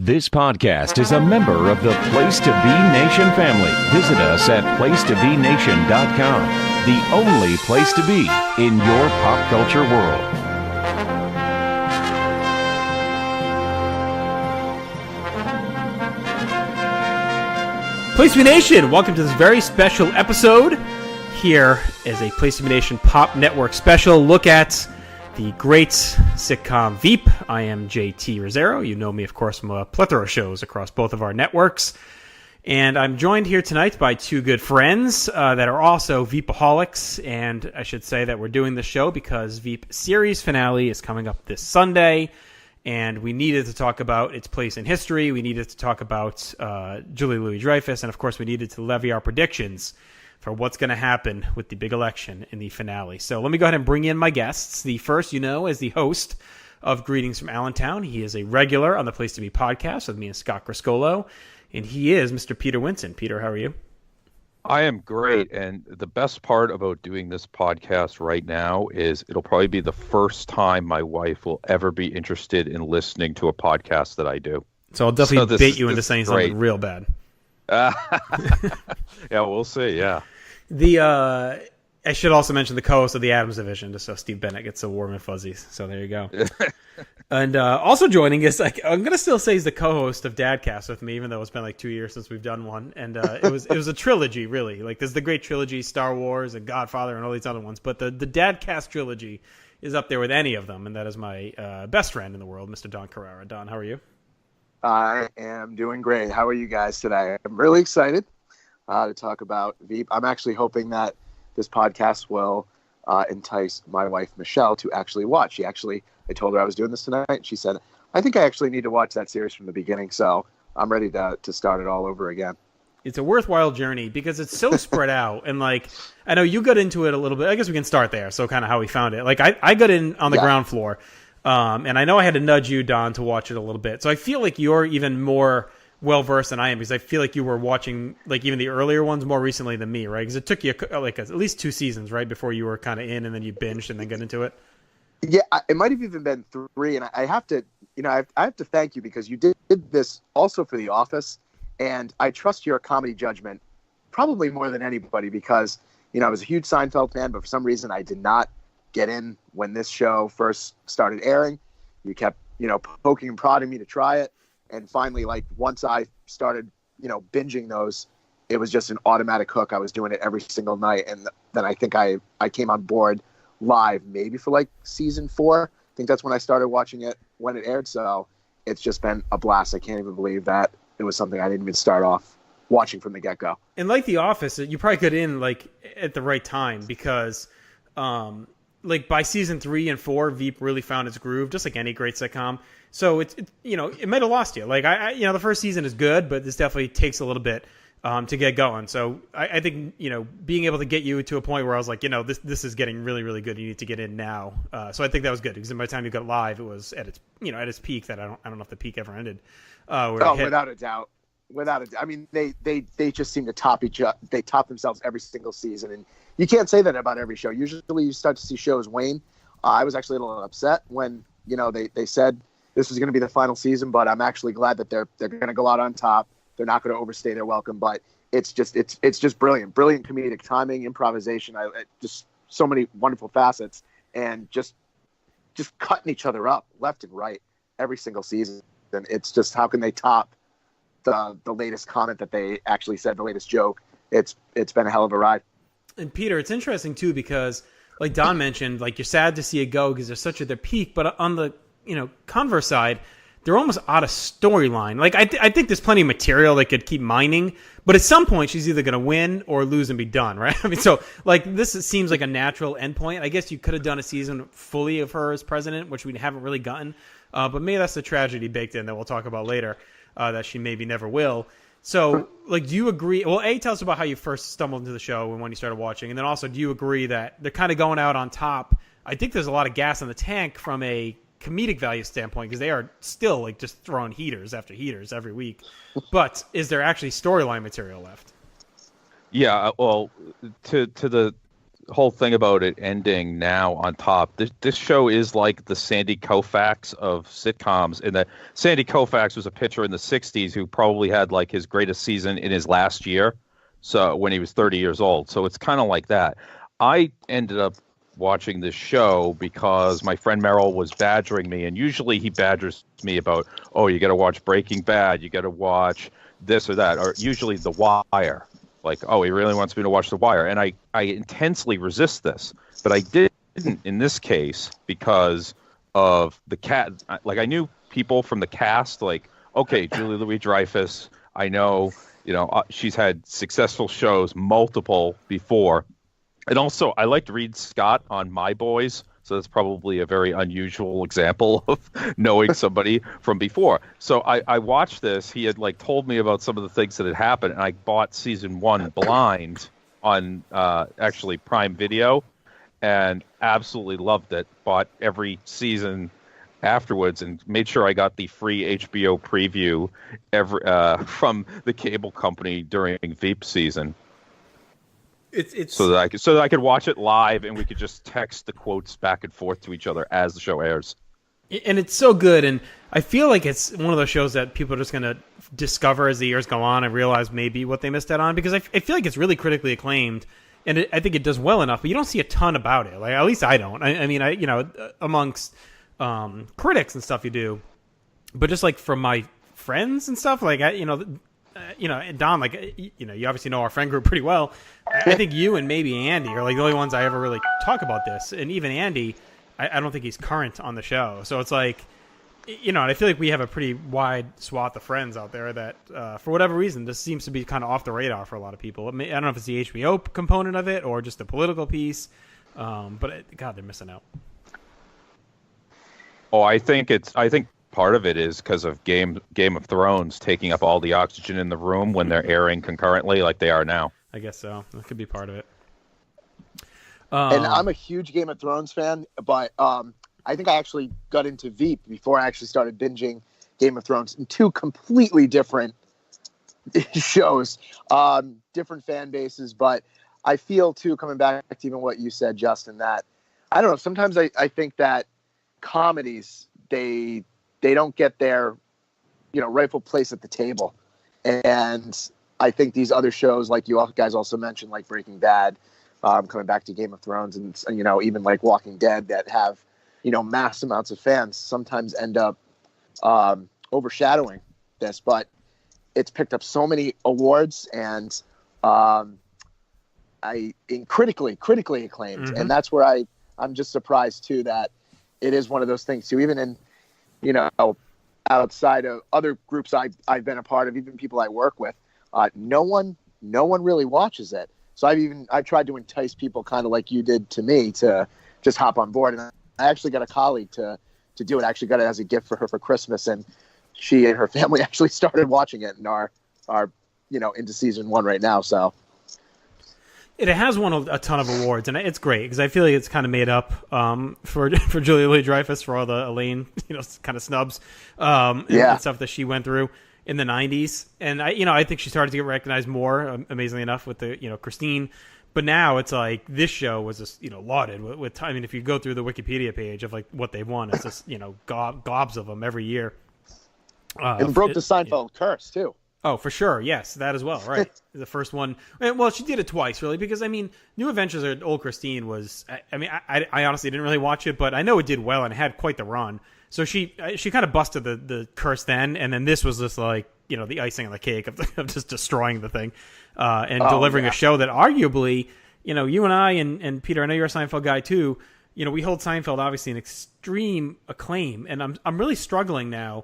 This podcast is a member of the Place to Be Nation family. Visit us at placetobenation.com, the only place to be in your pop culture world. Place to Be Nation, welcome to this very special episode. Here is a Place to Be Nation Pop Network special look at the great sitcom VEEP. I am JT Rozzero. You know me, of course, from a plethora of shows across both of our networks. And I'm joined here tonight by two good friends that are also VEEPaholics. And I should say that we're doing this show because VEEP series finale is coming up this Sunday. And we needed to talk about its place in history. We needed to talk about Julia Louis-Dreyfus. And, of course, we needed to levy our predictions for what's going to happen with the big election in the finale. So let me go ahead and bring in my guests. The first, is the host of Greetings from Allentown. He is a regular on the Place to Be podcast with me and Scott Griscolo, and he is Mr. Peter Winson. Peter, how are you? I am great, and the best part about doing this podcast right now is it'll probably be the first time my wife will ever be interested in listening to a podcast that I do. So I'll definitely bait you into saying something real bad. Yeah, we'll see. Yeah. I should also mention the co-host of the Addams Division, just so Steve Bennett gets so warm and fuzzies. So there you go. And also joining is, I'm gonna still say he's the co-host of Dadcast with me, even though it's been like 2 years since we've done one. And it was a trilogy, really. Like there's the great trilogy, Star Wars and Godfather and all these other ones, but the Dadcast trilogy is up there with any of them, and that is my best friend in the world, Mr. Don Carrara. Don, how are you? I am doing great. How are you guys today? I'm really excited to talk about VEEP. I'm actually hoping that this podcast will entice my wife, Michelle, to actually watch. I told her I was doing this tonight, and she said, I think I actually need to watch that series from the beginning, so I'm ready to start it all over again. It's a worthwhile journey because it's so spread out, and I know you got into it a little bit. I guess we can start there, so kind of how we found it. I got in on the ground floor. And I know I had to nudge you, Don, to watch it a little bit. So I feel like you're even more well-versed than I am because I feel like you were watching even the earlier ones more recently than me, right? Because it took you at least 2 seasons, right, before you were kind of in and then you binged and then got into it. Yeah, it might have even been 3. And I have to, I have to thank you because you did this also for The Office. And I trust your comedy judgment probably more than anybody because, I was a huge Seinfeld fan, but for some reason I did not get in when this show first started airing. You kept, poking and prodding me to try it. And finally, once I started, binging those, it was just an automatic hook. I was doing it every single night. And then I think I came on board live maybe for season 4. I think that's when I started watching it when it aired. So it's just been a blast. I can't even believe that it was something I didn't even start off watching from the get-go. And like The Office, you probably got in at the right time because by season 3 and 4, VEEP really found its groove, just like any great sitcom. So it might have lost you. The first season is good, but this definitely takes a little bit to get going. So I think being able to get you to a point where I was like, this is getting really, really good. You need to get in now. So I think that was good because by the time you got live, it was at its peak. That I don't know if the peak ever ended. Without a doubt. I mean, they just seem to top each other. They top themselves every single season, and you can't say that about every show. Usually, you start to see shows wane. I was actually a little upset when they said this was going to be the final season, but I'm actually glad that they're going to go out on top. They're not going to overstay their welcome, but it's just brilliant comedic timing, improvisation. Just so many wonderful facets, and just cutting each other up left and right every single season. And it's just how can they top the latest comment that they actually said, the latest joke. It's been a hell of a ride. And Peter, it's interesting too because like Don mentioned, you're sad to see it go because they're such at their peak, but on the converse side, they're almost out of storyline. I think there's plenty of material they could keep mining, but at some point she's either going to win or lose and be done, right? I mean, so this seems like a natural endpoint. I guess you could have done a season fully of her as president, which we haven't really gotten, but maybe that's the tragedy baked in that we'll talk about later. That she maybe never will. So, do you agree? Well, tell us about how you first stumbled into the show and when you started watching. And then also, do you agree that they're kind of going out on top? I think there's a lot of gas in the tank from a comedic value standpoint because they are still just throwing heaters after heaters every week. But is there actually storyline material left? Yeah, well, to the whole thing about it ending now on top. This show is like the Sandy Koufax of sitcoms, in that Sandy Koufax was a pitcher in the '60s who probably had like his greatest season in his last year, so when he was 30 years old. So it's kind of like that. I ended up watching this show because my friend Merrill was badgering me, and usually he badgers me about, oh, you got to watch Breaking Bad, you got to watch this or that, or usually The Wire. Like, oh, he really wants me to watch The Wire. And I intensely resist this. But I didn't in this case because of the cat. Like, I knew people from the cast, like, okay, Julia Louis-Dreyfus, I know, she's had successful shows, multiple before. And also, I liked Reed Scott on My Boys. So that's probably a very unusual example of knowing somebody from before. So I watched this. He had told me about some of the things that had happened, and I bought season 1 blind on actually Prime Video, and absolutely loved it. Bought every season afterwards, and made sure I got the free HBO preview from the cable company during VEEP season. It's so that I could watch it live, and we could just text the quotes back and forth to each other as the show airs. And it's so good, and I feel like it's one of those shows that people are just going to discover as the years go on and realize maybe what they missed out on, because I feel like it's really critically acclaimed, and I think it does well enough, but you don't see a ton about it. Like, at least I don't. I mean, amongst critics and stuff you do, but just like from my friends and stuff, like, and Don, you obviously know our friend group pretty well. I think you and maybe Andy are like the only ones I ever really talk about this. And even Andy, I don't think he's current on the show. So it's like, and I feel like we have a pretty wide swath of friends out there that, for whatever reason, this seems to be kind of off the radar for a lot of people. I don't know if it's the HBO component of it or just the political piece. But God, they're missing out. Oh, I think part of it is because of Game of Thrones taking up all the oxygen in the room when they're airing concurrently like they are now. I guess so. That could be part of it. And I'm a huge Game of Thrones fan, but I think I actually got into VEEP before I actually started binging Game of Thrones in two completely different shows, different fan bases. But I feel, too, coming back to even what you said, Justin, that, I don't know, sometimes I think that comedies, they don't get their, rightful place at the table. And I think these other shows, like you guys also mentioned, like Breaking Bad, coming back to Game of Thrones, and even like Walking Dead, that have, mass amounts of fans, sometimes end up overshadowing this. But it's picked up so many awards, and critically acclaimed. Mm-hmm. And that's where I'm just surprised too that it is one of those things too, even in, outside of other groups I've been a part of, even people I work with, no one really watches it. So I've tried to entice people kind of like you did to me to just hop on board. And I actually got a colleague to do it. I actually got it as a gift for her for Christmas. And she and her family actually started watching it and are into season 1 right now. So it has won a ton of awards, and it's great because I feel like it's kind of made up for Julia Louis-Dreyfus for all the Elaine, kind of snubs and stuff that she went through in the 90s. And I think she started to get recognized more, amazingly enough, with the Christine. But now it's like this show was just lauded with. I mean, if you go through the Wikipedia page of like what they've won, it's just gobs of them every year. And broke the Seinfeld curse too. Oh, for sure. Yes, that as well. Right. The first one. Well, she did it twice, really, because, New Adventures of Old Christine was, I honestly didn't really watch it, but I know it did well and had quite the run. So she kind of busted the curse then, and then this was just like, the icing on the cake of just destroying the thing and delivering a show that arguably, you and I and Peter, I know you're a Seinfeld guy too, we hold Seinfeld obviously in extreme acclaim, and I'm really struggling now.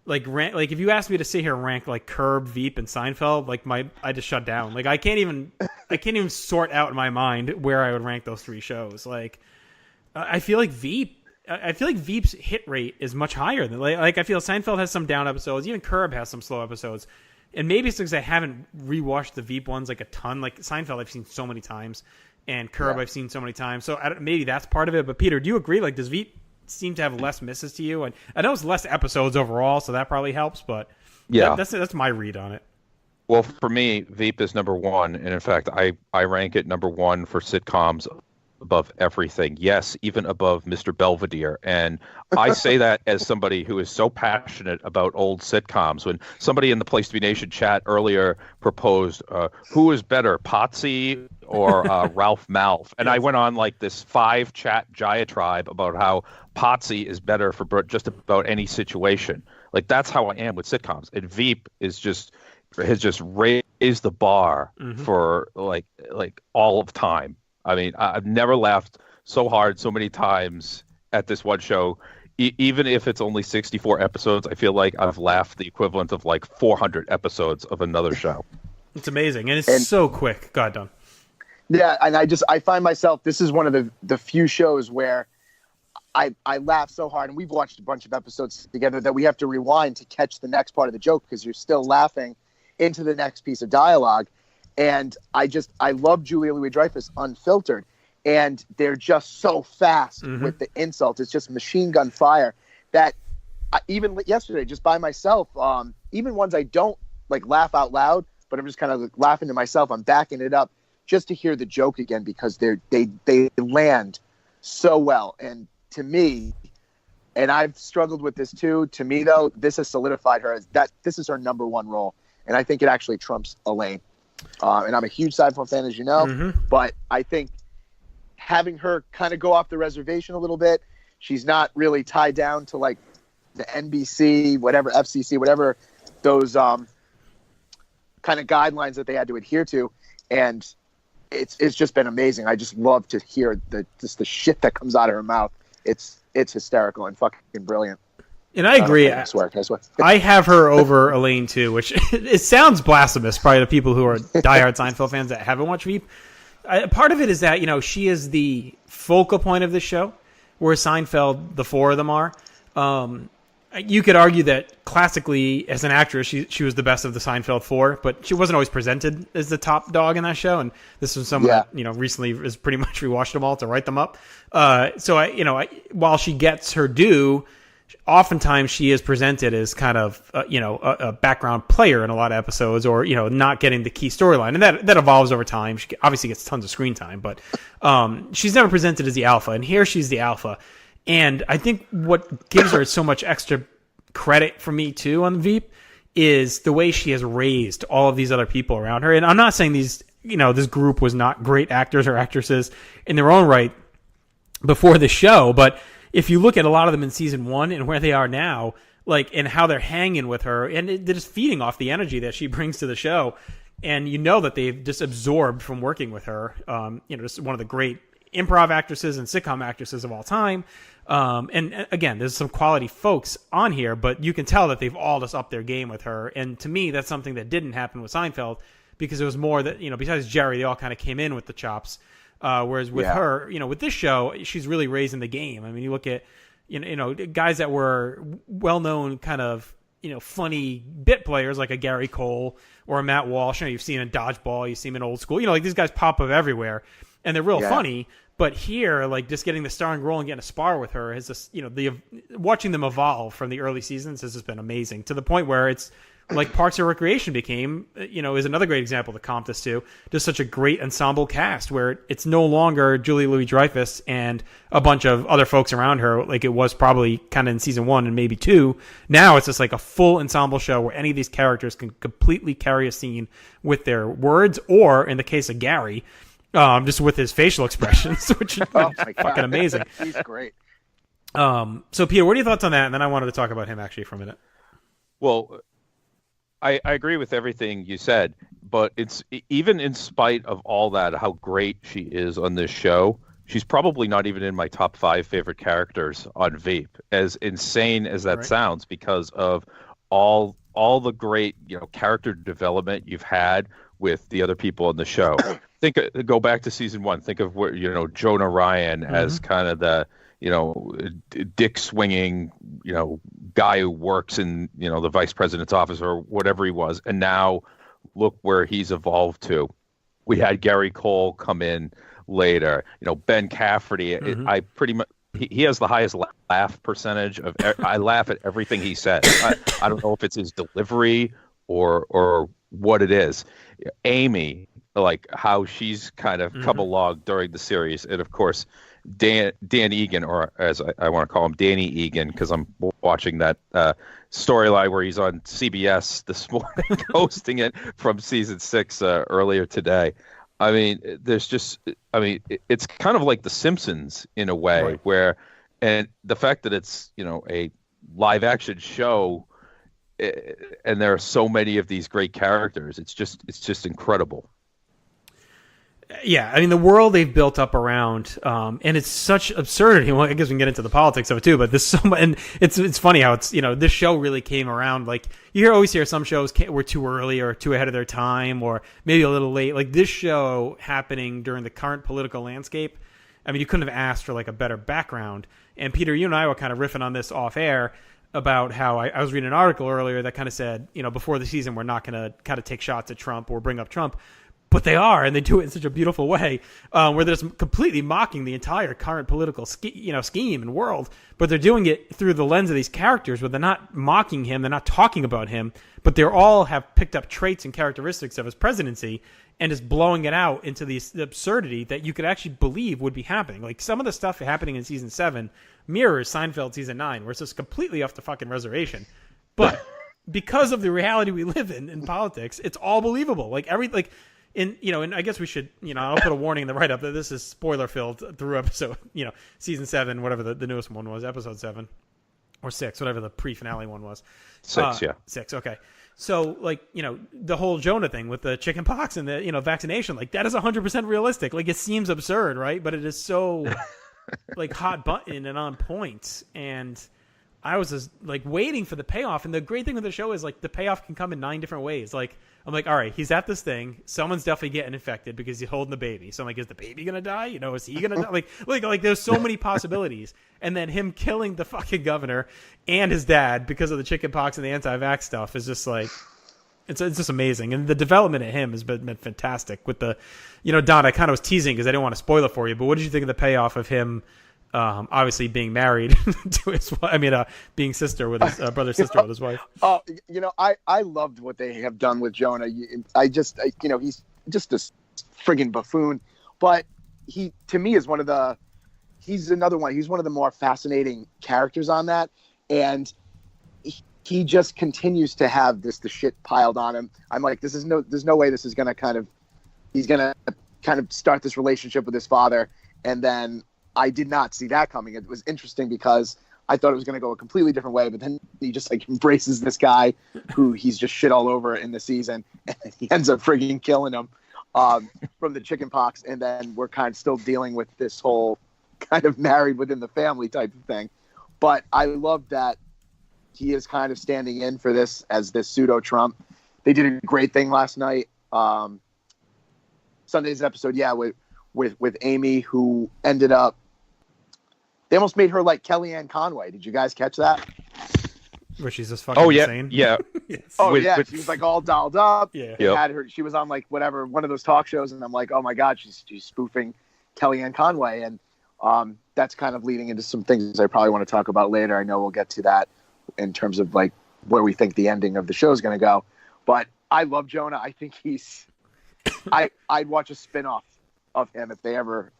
Like if you asked me to sit here and rank like Curb, Veep, and Seinfeld, I just shut down. Like I can't even sort out in my mind where I would rank those 3 shows. Like I feel like Veep's hit rate is much higher than like I feel Seinfeld has some down episodes, even Curb has some slow episodes, and maybe it's because I haven't rewatched the Veep ones like a ton. Like Seinfeld, I've seen so many times, and Curb I've seen so many times. So maybe that's part of it. But Peter, do you agree? Like, does Veep seem to have less misses to you? And I know it's less episodes overall, so that probably helps, but yeah, that's my read on it. Well, for me, Veep is number one, and in fact, I rank it number one for sitcoms above everything. Yes, even above Mr. Belvedere. And I say that as somebody who is so passionate about old sitcoms. When somebody in the Place to Be Nation chat earlier proposed, who is better, Potsy or Ralph Malph? And I went on like this 5-chat diatribe about how Potsy is better for just about any situation. Like, that's how I am with sitcoms. And Veep has just raised the bar for like all of time. I mean, I've never laughed so hard so many times at this one show. Even if it's only 64 episodes, I feel like I've laughed the equivalent of like 400 episodes of another show. It's amazing, and it's so quick. Go ahead, Don. Yeah, and I find myself, this is one of the few shows where I laugh so hard, and we've watched a bunch of episodes together that we have to rewind to catch the next part of the joke because you're still laughing into the next piece of dialogue. And I love Julia Louis-Dreyfus unfiltered, and they're just so fast with the insult. It's just machine gun fire that even yesterday, just by myself, even ones I don't like laugh out loud, but I'm just kind of laughing to myself. I'm backing it up just to hear the joke again because they land so well. And to me, and I've struggled with this too, to me though, this has solidified her as that this is her number one role. And I think it actually trumps Elaine. And I'm a huge Seinfeld fan, as you know, but I think having her kind of go off the reservation a little bit, she's not really tied down to like the NBC, whatever, FCC, whatever those kind of guidelines that they had to adhere to. And it's just been amazing. I just love to hear the shit that comes out of her mouth. It's hysterical and fucking brilliant. And I agree. I swear. I have her over Elaine too, which it sounds blasphemous, probably to people who are diehard Seinfeld fans that haven't watched Veep. Part of it is that, she is the focal point of the show, whereas Seinfeld, the four of them are. You could argue that classically, as an actress, she was the best of the Seinfeld four, but she wasn't always presented as the top dog in that show. And this was someone that, recently has pretty much rewatched them all to write them up. So while she gets her due, oftentimes she is presented as kind of, a background player in a lot of episodes or, not getting the key storyline. And that evolves over time. She obviously gets tons of screen time, but she's never presented as the alpha. And here she's the alpha. And I think what gives her so much extra credit for me, too, on Veep is the way she has raised all of these other people around her. And I'm not saying this group was not great actors or actresses in their own right before the show, but if you look at a lot of them in season one and where they are now, and how they're hanging with her, and they're just feeding off the energy that she brings to the show, and that they've just absorbed from working with her. Just one of the great improv actresses and sitcom actresses of all time. And again, there's some quality folks on here, but you can tell that they've all just upped their game with her. And to me, that's something that didn't happen with Seinfeld because it was more that, besides Jerry, they all kind of came in with the chops. Whereas with her, with this show, she's really raising the game. I mean, you look at, guys that were well-known kind of, funny bit players like a Gary Cole or a Matt Walsh. You've seen in Dodgeball, you see him in Old School. These guys pop up everywhere, and they're real funny. But here, just getting the starring role and getting a spar with her has just, watching them evolve from the early seasons has just been amazing to the point where it's like Parks and Recreation became, is another great example to comp this to. Just such a great ensemble cast where it's no longer Julia Louis-Dreyfus and a bunch of other folks around her like it was probably kind of in season one and maybe two. Now it's just like a full ensemble show where any of these characters can completely carry a scene with their words or, in the case of Gary, just with his facial expressions, which is fucking amazing. He's great. So, Peter, what are your thoughts on that? And then I wanted to talk about him actually for a minute. Well, I agree with everything you said, but it's even in spite of all that, how great she is on this show, she's probably not even in my top 5 favorite characters on Veep, as insane as that sounds, because of all the great, character development you've had with the other people on the show. Go back to season 1. Think of where, Jonah Ryan as kind of the, dick swinging, guy who works in, the vice president's office or whatever he was. And now look where he's evolved to. We had Gary Cole come in later, Ben Cafferty. I pretty much, he has the highest laugh percentage of, I laugh at everything he says. I don't know if it's his delivery or what it is. Amy, like how she's kind of come along during the series, and of course Dan Egan, or as I want to call him, Danny Egan, because I'm watching that storyline where he's on CBS this morning, hosting it from season 6 earlier today. I mean, it's kind of like The Simpsons in a way, right, where, and the fact that it's, a live action show, and there are so many of these great characters, it's just incredible. Yeah, I mean, the world they've built up around, and it's such absurdity. Well, I guess we can get into the politics of it too, but there's so much, and it's funny how it's, this show really came around. Like, always hear some shows were too early or too ahead of their time, or maybe a little late. Like this show happening during the current political landscape. I mean, you couldn't have asked for like a better background. And Peter, you and I were kind of riffing on this off air about how I was reading an article earlier that kind of said, before the season, we're not going to kind of take shots at Trump or bring up Trump. But they are, and they do it in such a beautiful way, where they're just completely mocking the entire current political scheme and world. But they're doing it through the lens of these characters, where they're not mocking him, they're not talking about him, but they all have picked up traits and characteristics of his presidency, and is blowing it out into the absurdity that you could actually believe would be happening. Like some of the stuff happening in season 7 mirrors Seinfeld season 9, where it's just completely off the fucking reservation. But because of the reality we live in politics, it's all believable. And I guess we should, I'll put a warning in the write-up that this is spoiler-filled through episode, season 7, whatever the newest one was, episode 7, or 6, whatever the pre-finale one was. 6, yeah. 6, okay. So, the whole Jonah thing with the chicken pox and the, vaccination, that is 100% realistic. It seems absurd, right? But it is so, hot button and on point. And I was just, waiting for the payoff. And the great thing with the show is, the payoff can come in 9 different ways. I'm like, all right, he's at this thing. Someone's definitely getting infected because he's holding the baby. So I'm like, is the baby going to die? Is he going to die? Like there's so many possibilities. And then him killing the fucking governor and his dad because of the chicken pox and the anti-vax stuff is just it's just amazing. And the development of him has been fantastic with the, Don, I kind of was teasing because I didn't want to spoil it for you, but what did you think of the payoff of him obviously being married to his wife, being sister with his brother-sister with his wife? Oh, I loved what they have done with Jonah. He's just a friggin' buffoon, but to me is he's another one. He's one of the more fascinating characters on that. And he just continues to have the shit piled on him. I'm like, there's no way this is going to he's going to kind of start this relationship with his father. And then I did not see that coming. It was interesting because I thought it was going to go a completely different way, but then he just embraces this guy who he's just shit all over in the season, and he ends up frigging killing him from the chicken pox. And then we're kind of still dealing with this whole kind of married within the family type of thing. But I love that he is kind of standing in for this as this pseudo Trump. They did a great thing last night. Sunday's episode, with Amy, who ended up, they almost made her like Kellyanne Conway. Did you guys catch that? Where she's just fucking insane? Yeah. Yes. She was all dolled up. Yeah. Yep. Had her. She was on one of those talk shows, and I'm like, oh my god, she's spoofing Kellyanne Conway, and that's kind of leading into some things I probably want to talk about later. I know we'll get to that in terms of where we think the ending of the show is going to go. But I love Jonah. I think I'd watch a spinoff of him if they ever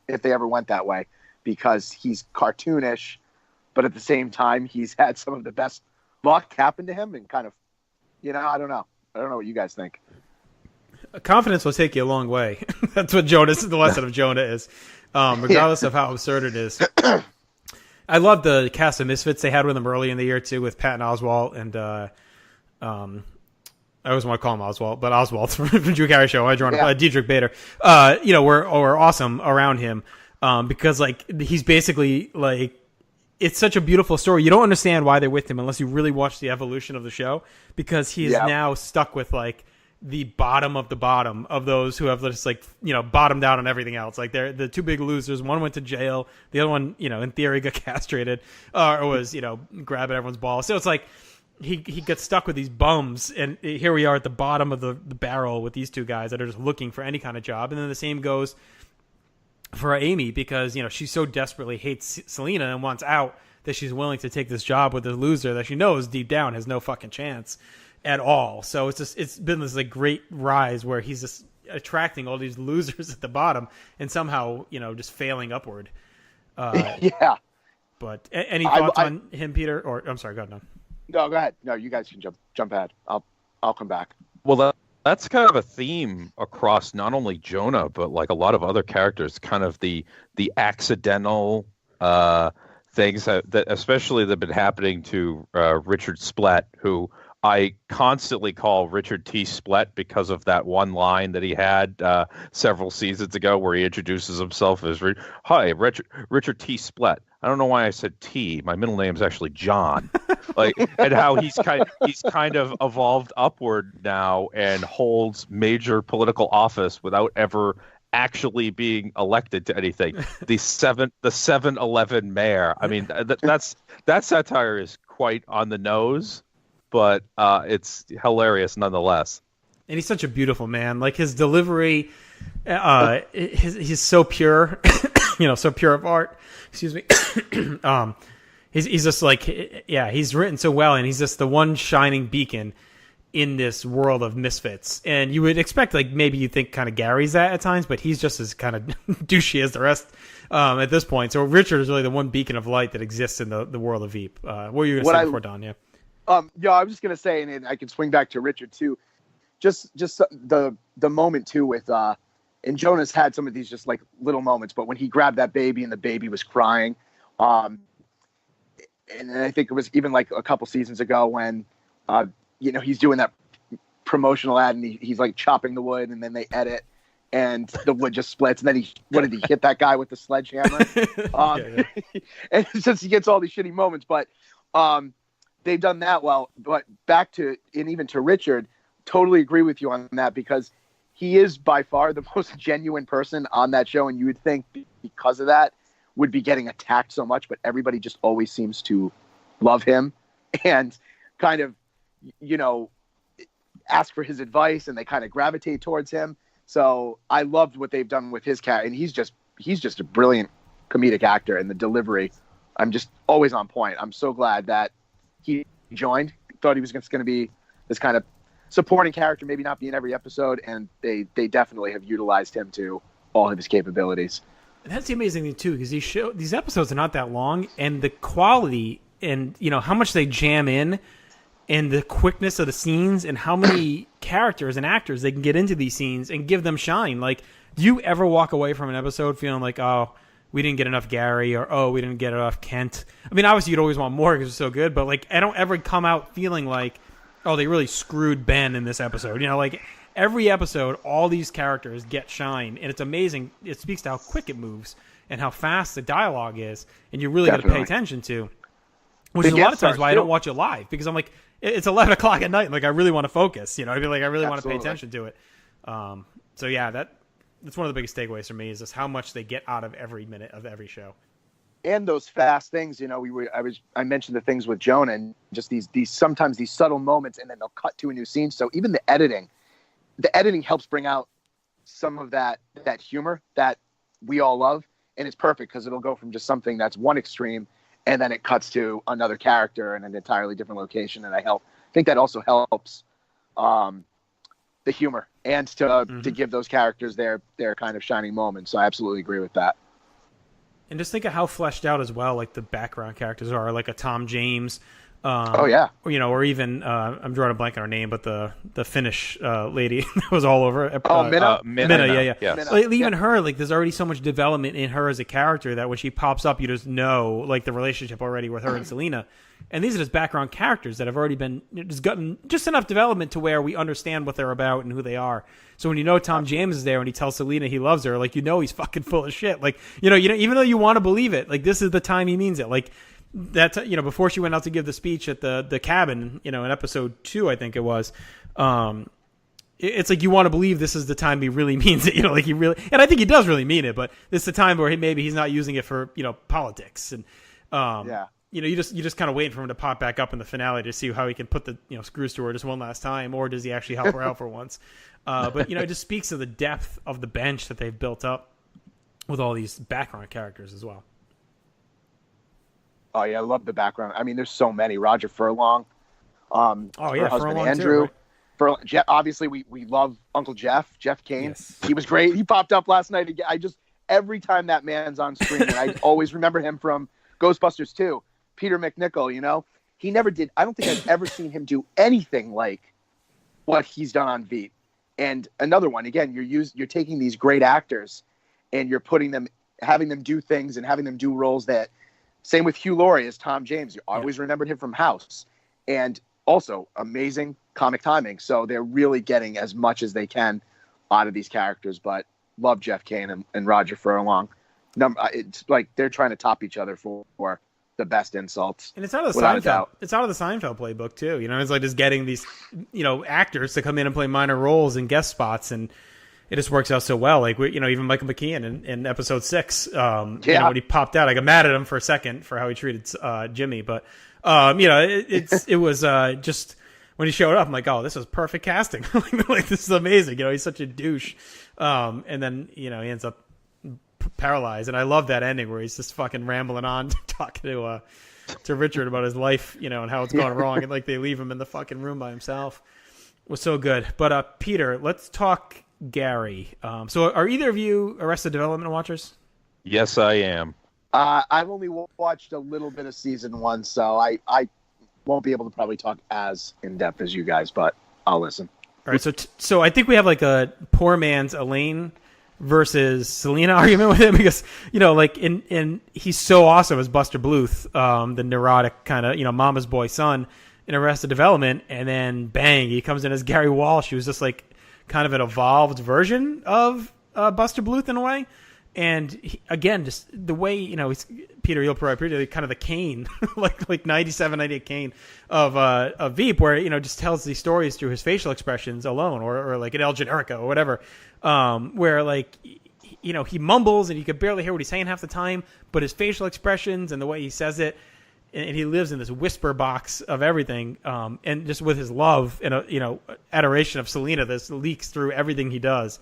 went that way, because he's cartoonish, but at the same time he's had some of the best luck happen to him, and kind of, I don't know what you guys think. Confidence will take you a long way. That's what the lesson of Jonah is, regardless of how absurd it is. I love the cast of misfits they had with him early in the year too, with Patton Oswalt and I always want to call him Oswald, but Oswald from Drew Carey Show. I drawn Diedrich Bader. We're awesome around him because he's basically it's such a beautiful story. You don't understand why they're with him unless you really watch the evolution of the show, because he is now stuck with the bottom of the bottom of those who have just bottomed out on everything else. They're the two big losers. One went to jail. The other one, in theory, got castrated or was grabbing everyone's balls. So it's he gets stuck with these bums, and here we are at the bottom of the barrel with these two guys that are just looking for any kind of job. And then the same goes for Amy, because she so desperately hates Selena and wants out that she's willing to take this job with this loser that she knows deep down has no fucking chance. at all. So it's been this like great rise where he's just attracting all these losers at the bottom and somehow, just failing upward. Yeah. But any thoughts on him, Peter? Or I'm sorry, go ahead. No. No, go ahead. No, you guys can jump ahead. I'll come back. Well, that's kind of a theme across not only Jonah, but like a lot of other characters, kind of the accidental things that especially that have been happening to Richard Splett, who I constantly call Richard T. Splett because of that one line that he had several seasons ago where he introduces himself as, "Hi, Richard T. Splett." I don't know why I said T. My middle name is actually John. And how he's kind of evolved upward now and holds major political office without ever actually being elected to anything. The 7-Eleven mayor. I mean, that satire is quite on the nose, but it's hilarious nonetheless. And he's such a beautiful man. Like his delivery, he's so pure, so pure of art. Excuse me. He's just like, yeah, he's written so well, and he's just the one shining beacon in this world of misfits. And you would expect, like, maybe you think kind of Gary's that at times, but he's just as kind of douchey as the rest at this point. So Richard is really the one beacon of light that exists in the world of VEEP. What were you going to say before, Don? Yeah. Yeah, I was just going to say, and I can swing back to Richard too. Just the moment too with and Jonah's had some of these just like little moments, but when he grabbed that baby and the baby was crying, and I think it was even like a couple seasons ago when he's doing that promotional ad and he's like chopping the wood and then they edit and the wood just splits and then he hit that guy with the sledgehammer. And it's just he gets all these shitty moments, but they've done that well. But back to and even to Richard, totally agree with you on that because he is by far the most genuine person on that show, and you would think because of that would be getting attacked so much, but everybody just always seems to love him and kind of, ask for his advice, and they kind of gravitate towards him. So I loved what they've done with his cat, and he's just a brilliant comedic actor, and the delivery, I'm just always on point. I'm so glad that he joined. Thought he was going to be this kind of supporting character, maybe not be in every episode, and they definitely have utilized him to all of his capabilities. And that's the amazing thing too, because these episodes are not that long, and the quality and how much they jam in, and the quickness of the scenes, and how many characters and actors they can get into these scenes and give them shine. Like, do you ever walk away from an episode feeling like, oh, we didn't get enough Gary, or oh, we didn't get enough Kent? I mean, obviously you'd always want more because it's so good, but like I don't ever come out feeling like, oh, they really screwed Ben in this episode. Like every episode, all these characters get shine, and it's amazing. It speaks to how quick it moves and how fast the dialogue is, and you really got to pay attention to. Which is a lot of times why I don't watch it live, because I'm like, it's 11 o'clock at night, and like I really want to focus. I mean, like I really want to pay attention to it. So yeah, that's one of the biggest takeaways for me is just how much they get out of every minute of every show. And those fast things, I mentioned the things with Jonah and just these sometimes these subtle moments, and then they'll cut to a new scene. So even the editing helps bring out some of that humor that we all love, and it's perfect because it'll go from just something that's one extreme, and then it cuts to another character in an entirely different location. And I think that also helps the humor and to give those characters their kind of shining moments. So I absolutely agree with that. And just think of how fleshed out as well, like the background characters are, like a Tom James. Oh yeah. Or even I'm drawing a blank on her name, but the Finnish lady that was all over. Minna. Yeah. Like, even her, like there's already so much development in her as a character that when she pops up, you just know like the relationship already with her and Selena. And these are just background characters that have already been just gotten just enough development to where we understand what they're about and who they are. So when Tom James is there and he tells Selena he loves her, like he's fucking full of shit. Like even though you want to believe it, like this is the time he means it. Like that's before she went out to give the speech at the cabin, in episode 2, I think it was. It's like you want to believe this is the time he really means it. Like he really, and I think he does really mean it. But it's the time where maybe he's not using it for politics and you just kind of waiting for him to pop back up in the finale to see how he can put the screws to her just one last time, or does he actually help her out for once? But it just speaks to the depth of the bench that they've built up with all these background characters as well. Oh yeah, I love the background. I mean, there's so many. Roger Furlong, her for a husband long Andrew. too, right? For Jeff, obviously, we love Uncle Jeff Kane. Yes. He was great. He popped up last night again. Every time that man's on screen, and I always remember him from Ghostbusters 2. Peter McNichol, he never did. I don't think I've ever seen him do anything like what he's done on VEEP. And another one, again, you're taking these great actors and you're having them do things and having them do roles that, same with Hugh Laurie as Tom James. You always remembered him from House. And also amazing comic timing. So they're really getting as much as they can out of these characters, but love Jeff Kane and Roger Furlong. It's like they're trying to top each other for the best insults. And it's out of the Seinfeld. It's out of the Seinfeld playbook too. It's like just getting these, actors to come in and play minor roles and guest spots, and it just works out so well. Like even Michael McKean in episode 6, when he popped out, I got mad at him for a second for how he treated Jimmy, but it was just when he showed up, I'm like, oh, this is perfect casting. Like this is amazing. He's such a douche, and then he ends up paralyzed, and I love that ending where he's just fucking rambling on talking to Richard about his life, and how it's gone wrong, and like they leave him in the fucking room by himself. It was so good. But Peter, let's talk Gary. So are either of you Arrested Development watchers? Yes, I am. I've only watched a little bit of season 1, so I won't be able to probably talk as in depth as you guys, but I'll listen. All right, so I think we have like a poor man's Elaine versus Selena argument with him, because like in he's so awesome as Buster Bluth, the neurotic kind of mama's boy son in Arrested Development, and then bang, he comes in as Gary Walsh, who was just like kind of an evolved version of Buster Bluth in a way. And again, just the way, he's Peter, you'll probably appreciate kind of the Kane, like 97, 98 Kane of Veep, where, just tells these stories through his facial expressions alone, or like an El Generico or whatever, where like, he mumbles and you could barely hear what he's saying half the time, but his facial expressions and the way he says it, and he lives in this whisper box of everything, and just with his love and, adoration of Selena, this leaks through everything he does.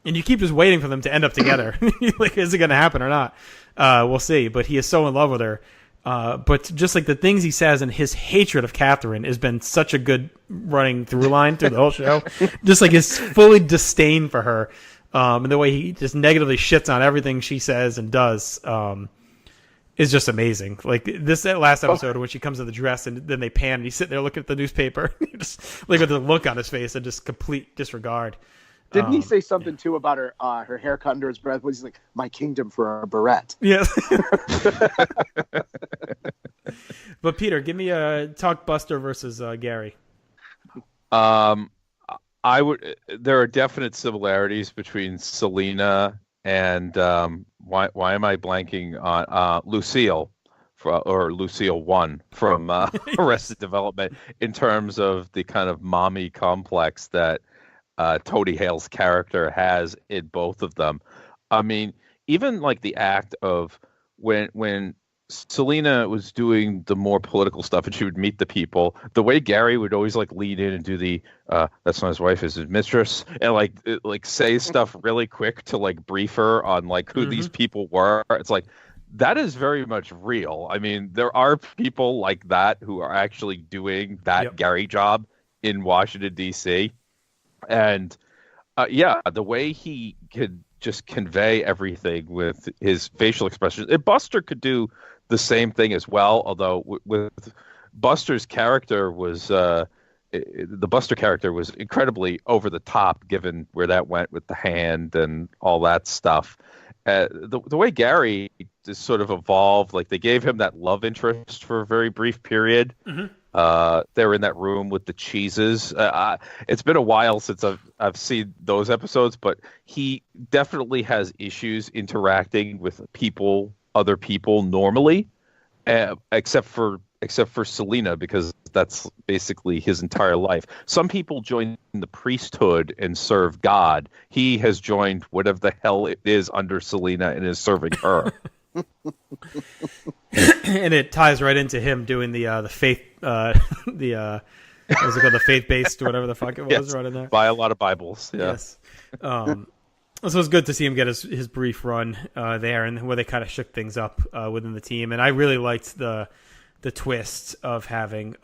And you keep just waiting for them to end up together. Like, is it going to happen or not? We'll see. But he is so in love with her. But just like the things he says and his hatred of Catherine has been such a good running through line through the whole show. Just like his fully disdain for her, and the way he just negatively shits on everything she says and does, is just amazing. Like that last episode when she comes in the dress and then they pan and he's sitting there looking at the newspaper, just like with the look on his face and just complete disregard. Didn't he say something too about her haircut under his breath? Was he's like, "My kingdom for a barrette"? Yes. But Peter, give me a talk Buster versus Gary. I would. There are definite similarities between Selena and why am I blanking on Lucille, or Lucille 1 from Arrested Development, in terms of the kind of mommy complex that Tony Hale's character has in both of them. I mean, even like the act of when Selena was doing the more political stuff and she would meet the people, the way Gary would always like lead in and do the that's not his wife, is his mistress, and like say stuff really quick to like brief her on like who these people were. It's like, that is very much real. I mean, there are people like that who are actually doing that Gary job in Washington, D.C. And the way he could just convey everything with his facial expressions. Buster could do the same thing as well, although with Buster's character was the Buster character was incredibly over the top, given where that went with the hand and all that stuff. The way Gary just sort of evolved, like they gave him that love interest for a very brief period. They were in that room with the cheeses. It's been a while since I've seen those episodes, but he definitely has issues interacting with other people normally, except for Selena, because that's basically his entire life. Some people join the priesthood and serve God. He has joined whatever the hell it is under Selena and is serving her. And it ties right into him doing the faith, what was it called, the faith-based or whatever the fuck it was, right in there. Buy a lot of Bibles. Yeah. Yes. So it's good to see him get his brief run there, and where they kind of shook things up within the team. And I really liked the twist of having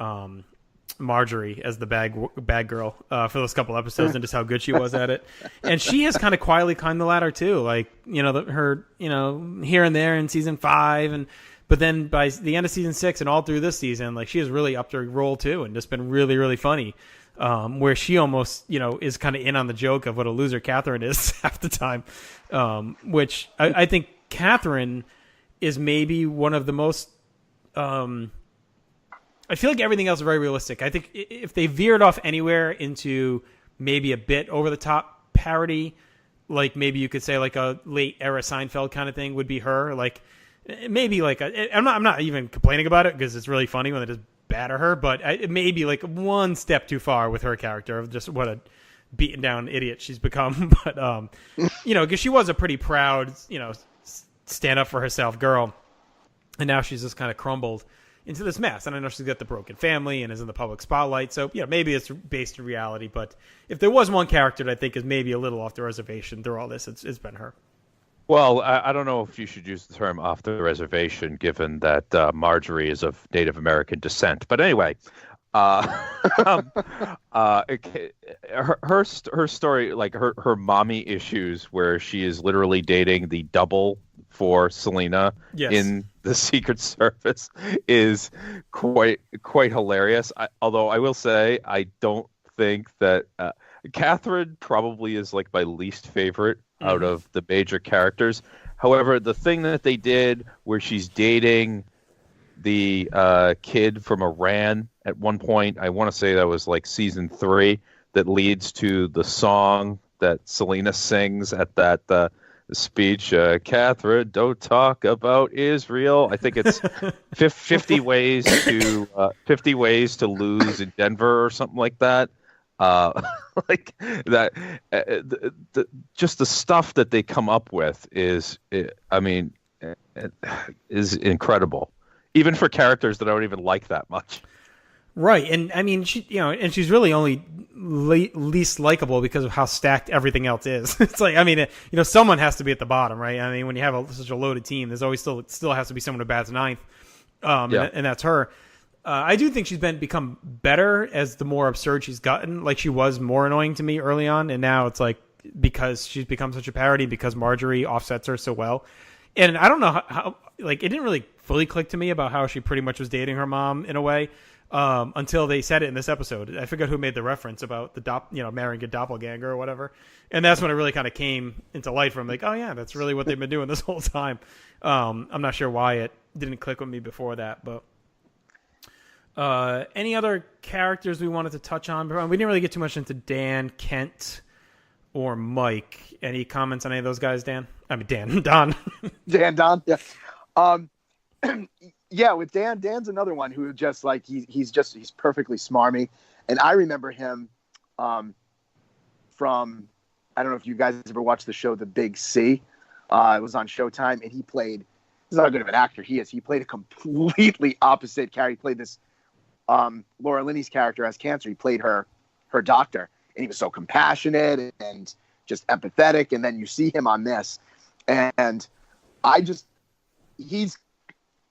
Marjorie as the bag girl for those couple episodes and just how good she was at it. And she has kind of quietly climbed the ladder too, like her here and there in season 5, but then by the end of season 6 and all through this season, like she has really upped her role too and just been really, really funny. Where she almost, is kind of in on the joke of what a loser Catherine is half the time, which I think Catherine is maybe one of the most. I feel like everything else is very realistic. I think if they veered off anywhere into maybe a bit over the top parody, like maybe you could say like a late era Seinfeld kind of thing would be her. Like maybe like I'm not even complaining about it because it's really funny when they just batter her, but it may be like one step too far with her character of just what a beaten down idiot she's become. But because she was a pretty proud, stand up for herself girl, and now she's just kind of crumbled into this mess. And I know she's got the broken family and is in the public spotlight, so maybe it's based in reality. But if there was one character that I think is maybe a little off the reservation through all this, it's been her. Well, I don't know if you should use the term off the reservation, given that Marjorie is of Native American descent. But anyway, her story, like her mommy issues, where she is literally dating the double for Selena in the Secret Service, is quite hilarious. Although I will say, I don't think that Catherine probably is like my least favorite out of the major characters. However, the thing that they did where she's dating the kid from Iran at one point, I want to say that was like season 3, that leads to the song that Selena sings at that speech, Catherine, don't talk about Israel. I think it's 50 ways to lose in Denver or something like that. Like that, just the stuff that they come up with is incredible, even for characters that I don't even like that much. Right, and I mean, and she's really only least likable because of how stacked everything else is. It's like, someone has to be at the bottom, right? I mean, when you have such a loaded team, there's always still has to be someone who bats ninth, and that's her. I do think she's become better as the more absurd she's gotten. Like, she was more annoying to me early on, and now it's like because she's become such a parody because Marjorie offsets her so well. And I don't know how like, it didn't really fully click to me about how she pretty much was dating her mom in a way until they said it in this episode. I forgot who made the reference about the marrying a doppelganger or whatever. And that's when it really kind of came into light from like, oh yeah, that's really what they've been doing this whole time. I'm not sure why it didn't click with me before that, but any other characters we wanted to touch on? We didn't really get too much into Dan, Kent, or Mike. Any comments on any of those guys, Dan? I mean, Don. Don, yeah. Yeah, with Dan's another one who just like he's perfectly smarmy, and I remember him from, I don't know if you guys ever watched the show The Big C. It was on Showtime, and he played. This is how good of an actor he is. He played a completely opposite character. He played this Laura Linney's character has cancer. He played her doctor, and he was so compassionate and just empathetic. And then you see him on this, and he's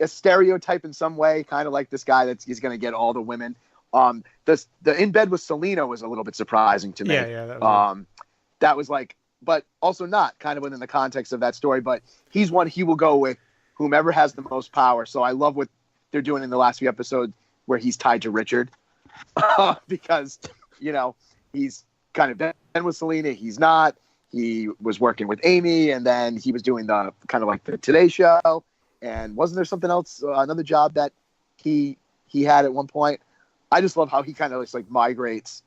a stereotype in some way, kind of like this guy he's going to get all the women. The In Bed with Selena was a little bit surprising to me. Yeah. That was like, but also not kind of within the context of that story. But he will go with whomever has the most power. So I love what they're doing in the last few episodes where he's tied to Richard because, he's kind of been with Selena. He's not. He was working with Amy, and then he was doing the kind of like the Today Show. And wasn't there something else, another job that he had at one point? I just love how he kind of just like migrates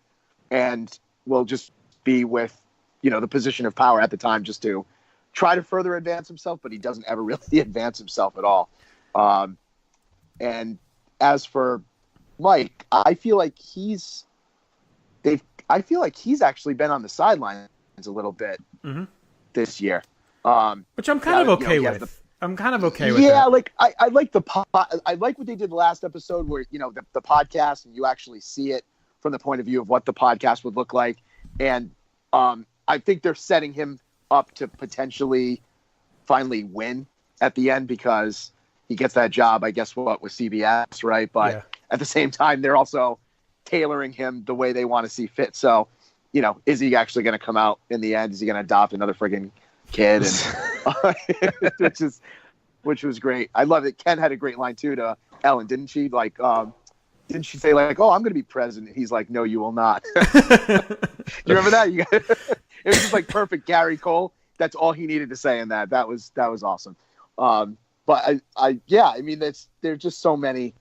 and will just be with, the position of power at the time just to try to further advance himself, but he doesn't ever really advance himself at all. And as for Mike, I feel like he's actually been on the sidelines a little bit this year. Which I'm kind of okay with. I'm kind of okay with that. Yeah, like I like I like what they did last episode where, the podcast, and you actually see it from the point of view of what the podcast would look like. And I think they're setting him up to potentially finally win at the end because he gets that job, I guess, with CBS, right? But at the same time, they're also tailoring him the way they want to see fit. So, is he actually going to come out in the end? Is he going to adopt another friggin' kid? And which was great. I love it. Ken had a great line too to Ellen, didn't she? Like, didn't she say like, "Oh, I'm going to be president"? He's like, "No, you will not." Do you remember that? It was just like perfect Gary Cole. That's all he needed to say in that. That was awesome. But I mean, there's just so many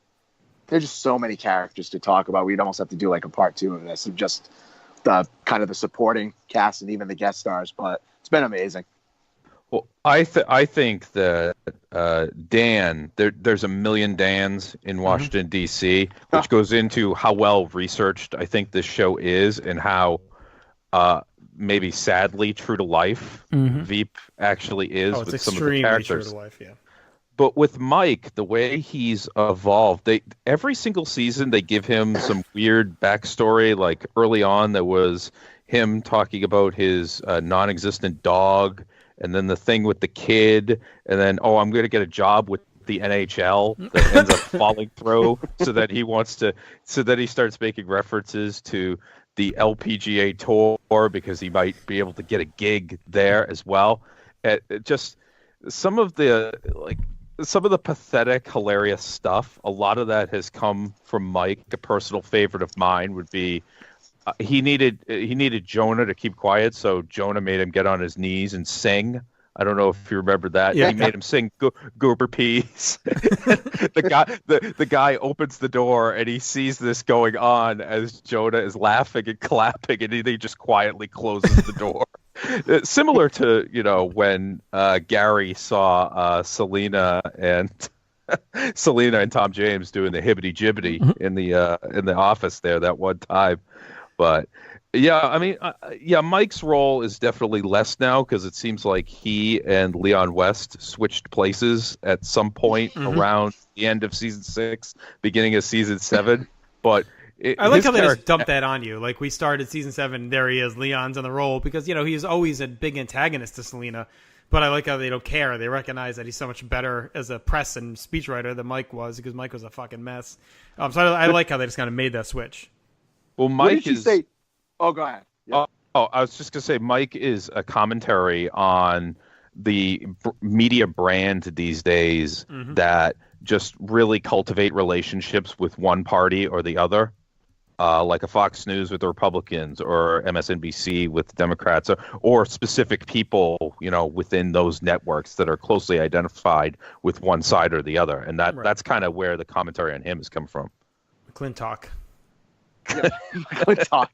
characters to talk about. We'd almost have to do like a part 2 of this, of just the kind of the supporting cast and even the guest stars. But it's been amazing. Well, I think that Dan, there's a million Dans in Washington, D.C., which goes into how well researched I think this show is and how maybe sadly true to life Veep actually is with some of the characters. True to life, yeah. But with Mike, the way he's evolved, every single season they give him some weird backstory. Like early on, there was him talking about his non-existent dog, and then the thing with the kid, and then I'm going to get a job with the NHL that ends up falling through, so that he starts making references to the LPGA tour because he might be able to get a gig there as well. Just some of the pathetic, hilarious stuff. A lot of that has come from Mike. A personal favorite of mine would be he needed Jonah to keep quiet, so Jonah made him get on his knees and sing. I don't know if you remember that. Yeah. He made him sing Goober Peas. the guy opens the door and he sees this going on as Jonah is laughing and clapping, and he just quietly closes the door. Similar to when Gary saw Selena and Tom James doing the hibbity jibbity in the office there that one time. But yeah, I mean, Mike's role is definitely less now because it seems like he and Leon West switched places at some point around the end of season 6, beginning of season 7. But I like how they just dumped that on you. Like, we started season 7, there he is, Leon's on the roll, because he's always a big antagonist to Selena. But I like how they don't care. They recognize that he's so much better as a press and speechwriter than Mike was, because Mike was a fucking mess. So I like how they just kind of made that switch. Well, Mike is. Say? Oh, go ahead. Yeah. I was just gonna say, Mike is a commentary on the media brand these days that just really cultivate relationships with one party or the other, like a Fox News with the Republicans or MSNBC with Democrats, or specific people, within those networks that are closely identified with one side or the other, and that's kind of where the commentary on him has come from. McClintock. Yeah, talk.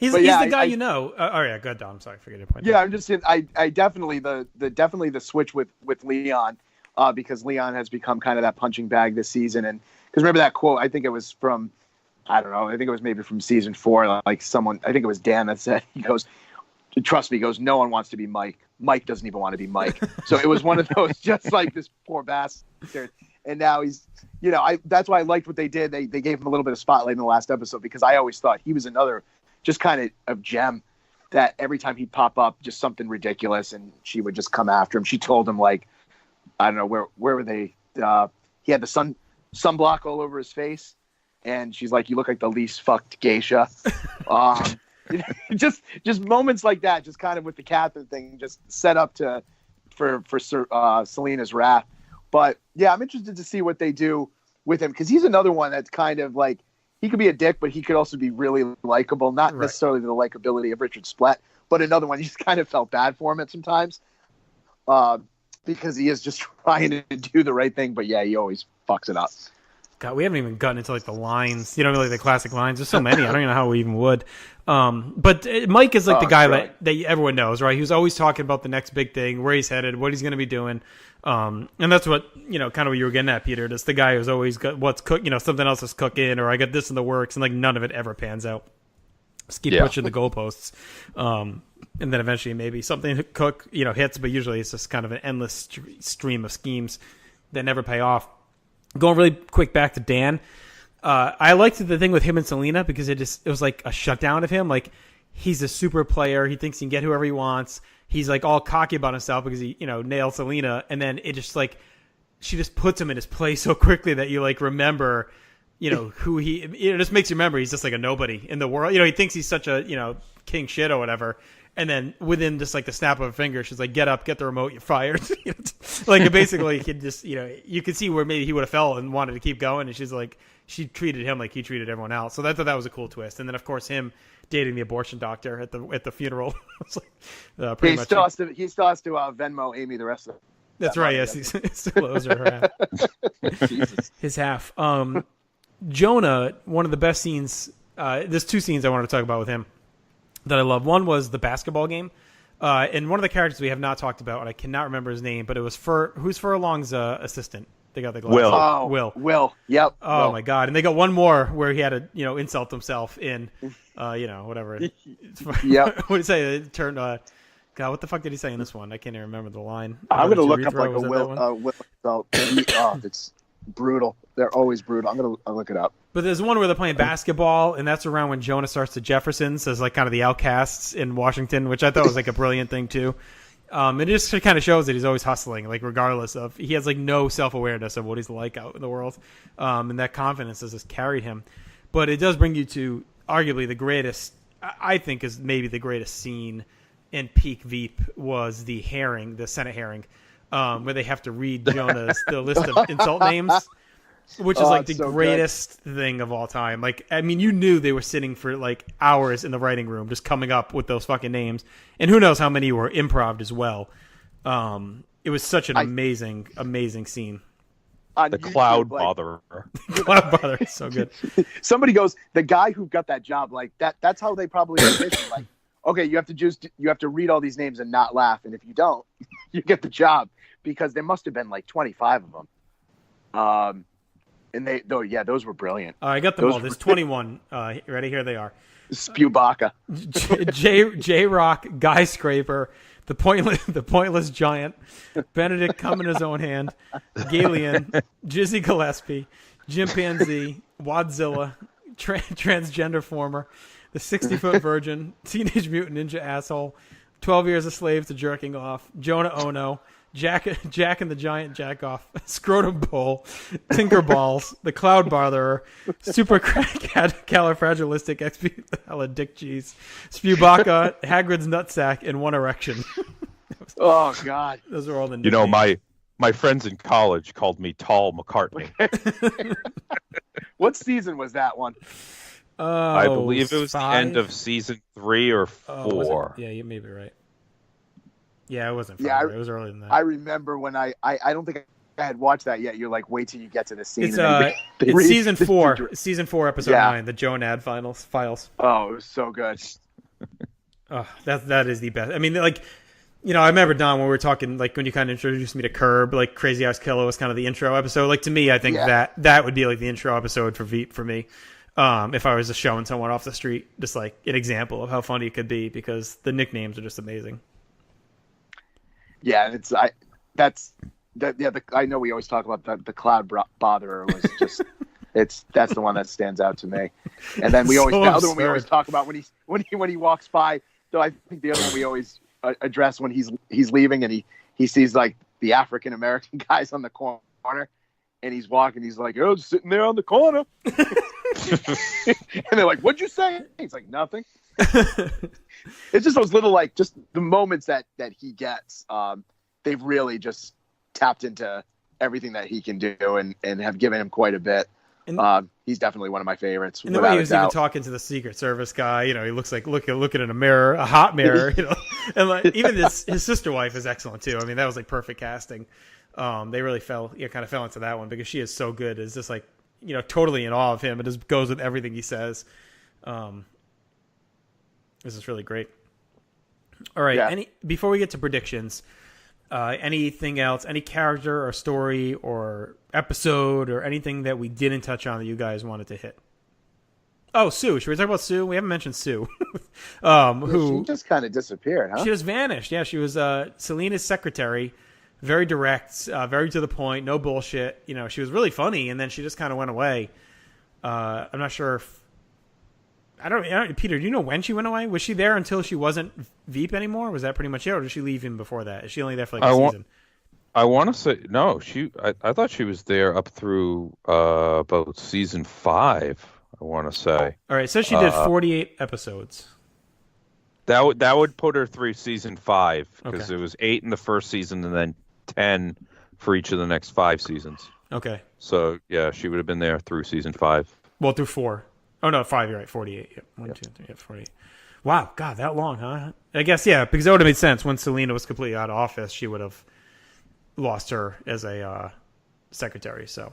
He's the guy oh yeah, go ahead, Don. I'm sorry, forget your point. Yeah, I'm just saying. I definitely the switch with Leon, because Leon has become kind of that punching bag this season, and because remember that quote? I think it was from, I don't know. I think it was maybe from season 4. Like someone, I think it was Dan that said, he goes, "Trust me," he goes, "No one wants to be Mike. Mike doesn't even want to be Mike." So it was one of those, just like this poor bastard. And now he's, that's why I liked what they did. They gave him a little bit of spotlight in the last episode, because I always thought he was another just kind of gem that every time he'd pop up, just something ridiculous, and she would just come after him. She told him, like, I don't know, where were they? He had the sunblock all over his face, and she's like, "You look like the least fucked geisha." Just moments like that, just kind of with the Catherine thing, just set up for Selena's wrath. But yeah, I'm interested to see what they do with him, because he's another one that's kind of like, he could be a dick, but he could also be really likable. Not necessarily the likability of Richard Splett, but another one, you just kind of felt bad for him at sometimes, because he is just trying to do the right thing. But yeah, he always fucks it up. God, we haven't even gotten into like the lines, like the classic lines. There's so many. I don't even know how we even would. But Mike is like the guy that everyone knows, right? He was always talking about the next big thing, where he's headed, what he's going to be doing. And that's what, kind of what you were getting at, Peter. Just the guy who's always got what's cook, something else is cooking, or I got this in the works, and like none of it ever pans out. Just keep pushing the goalposts. And then eventually maybe something hits, but usually it's just kind of an endless stream of schemes that never pay off. Going really quick back to Dan, I liked the thing with him and Selena, because it was like a shutdown of him. Like, he's a super player. He thinks he can get whoever he wants. He's like all cocky about himself because he, nailed Selena. And then it just like, she just puts him in his place so quickly that you like remember, who he, it just makes you remember he's just like a nobody in the world. He thinks he's such a, king shit or whatever. And then within just like the snap of a finger, she's like, get up, get the remote, you're fired. Like basically he could just, you could see where maybe he would have fell and wanted to keep going. And she's like, she treated him like he treated everyone else. So I thought that was a cool twist. And then of course him dating the abortion doctor at the funeral. It's like, he still has to Venmo Amy the rest of it. That's right. Yes, he still owes her half. His half. Jonah, one of the best scenes. There's two scenes I want to talk about with him that I love. One was the basketball game, and one of the characters we have not talked about, and I cannot remember his name, but it was who's Furlong's assistant. They got the glasses. Will. Yep. Oh my God! And they got one more where he had to insult himself in whatever. Yep. What did he say? It turned. God, what the fuck did he say in this one? I can't even remember the line. I'm gonna look up like a Will insult. It's brutal. They're always brutal. I'll look it up. But there's one where they're playing basketball, and that's around when Jonah starts the Jeffersons as like kind of the outcasts in Washington, which I thought was like a brilliant thing too. It just kind of shows that he's always hustling, like regardless of he has like no self-awareness of what he's like out in the world, and that confidence has just carried him. But it does bring you to arguably the greatest, I think, is maybe the greatest scene in peak Veep was the Senate hearing, where they have to read the list of insult names. Which is like the greatest thing of all time. Like, I mean, you knew they were sitting for like hours in the writing room just coming up with those fucking names. And who knows how many were improv as well. It was such an amazing, amazing scene. The Cloud Botherer. Cloud Botherer is so good. Somebody goes, the guy who got that job, like that's how they probably envision. Like, okay, you have to read all these names and not laugh. And if you don't, you get the job. Because there must have been like 25 of them. And those were brilliant. I got them all. There's 21. Ready? Here they are. Spewbacca. J-Rock, Guy Scraper, the pointless giant, Benedict come in his own hand, Galen, Jizzy Gillespie, Chimpanzee, Wadzilla, transgender former, the 60-foot virgin, Teenage Mutant Ninja asshole, 12 years a slave to jerking off, Jonah Ono, Jack and the Giant Jackoff, Scrotum Bowl, Tinkerballs, the Cloud Botherer, Super Califragilistic XP Dick Cheese, Spewbacca, Hagrid's Nutsack, and One Erection. Oh God, those are all the nicknames. My friends in college called me Tall McCartney. What season was that one? I believe it was 5? The end of season 3 or 4. Yeah, you may be right. Yeah, it wasn't. It was earlier than that. I remember when I don't think I had watched that yet. You're like, wait till you get to the scene. It's season 4. Season 4, episode 9, the Jonad files. Oh, it was so good. Oh, that is the best. I mean, like, I remember, Don, when we were talking, like when you kind of introduced me to Curb, like Crazy House Killer was kind of the intro episode. Like to me, I think that would be like the intro episode for Veep for me. If I was just showing someone off the street, just like an example of how funny it could be, because the nicknames are just amazing. Yeah, I know we always talk about the Cloud Botherer was just that's the one that stands out to me. And then the other one we always talk about when he walks by. Though I think the other one we always address when he's leaving and he sees like the African American guys on the corner and he's walking. He's like, oh, just sitting there on the corner. And they're like, what'd you say? He's like, nothing. It's just those little, like, just the moments that he gets. They've really just tapped into everything that he can do and have given him quite a bit. And, he's definitely one of my favorites. And the way he was even talking to the Secret Service guy, he looks like looking in a mirror, a hot mirror, and like even his sister wife is excellent too. I mean, that was like perfect casting. They really kind of fell into that one because she is so good. It's just like, totally in awe of him. It just goes with everything he says. This is really great. All right. Yeah. Before we get to predictions, anything else, any character or story or episode or anything that we didn't touch on that you guys wanted to hit? Oh, Sue. Should we talk about Sue? We haven't mentioned Sue. Who she just kind of disappeared, huh? She just vanished. Yeah, she was Selena's secretary. Very direct, very to the point, no bullshit. She was really funny, and then she just kind of went away. I'm not sure if... I don't, Peter, do you know when she went away? Was she there until she wasn't Veep anymore? Was that pretty much it, or did she leave him before that? Is she only there for like a season? I want to say no. I thought she was there up through about season 5. I want to say. All right, so she did 48 episodes. That would put her through season 5 because Okay. it was 8 in the first season and then 10 for each of the next 5 seasons. Okay. So yeah, she would have been there through season 5. Well, through 4. Oh no, 5. You're right. 48. Yep. 1, 2, 3, 48. Wow, God, that long, huh? I guess because that would have made sense. When Selena was completely out of office, she would have lost her as a secretary. So.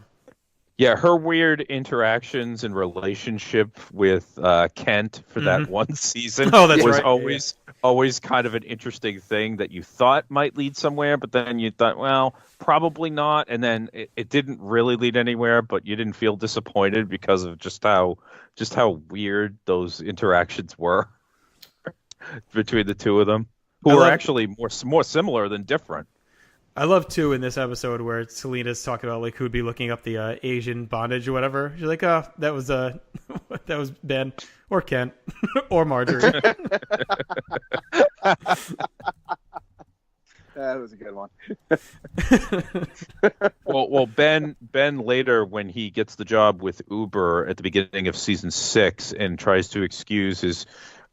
Yeah, her weird interactions and relationship with Kent for that one season that's was right. always kind of an interesting thing that you thought might lead somewhere, but then you thought, well, probably not, and then it didn't really lead anywhere, but you didn't feel disappointed because of just how weird those interactions were between the two of them, who were actually more similar than different. I love too in this episode where Selena's talking about like who'd be looking up the Asian bondage or whatever. She's like, "Oh, that was that was Ben or Kent or Marjorie." That was a good one. well, Ben later, when he gets the job with Uber at the beginning of season 6 and tries to excuse his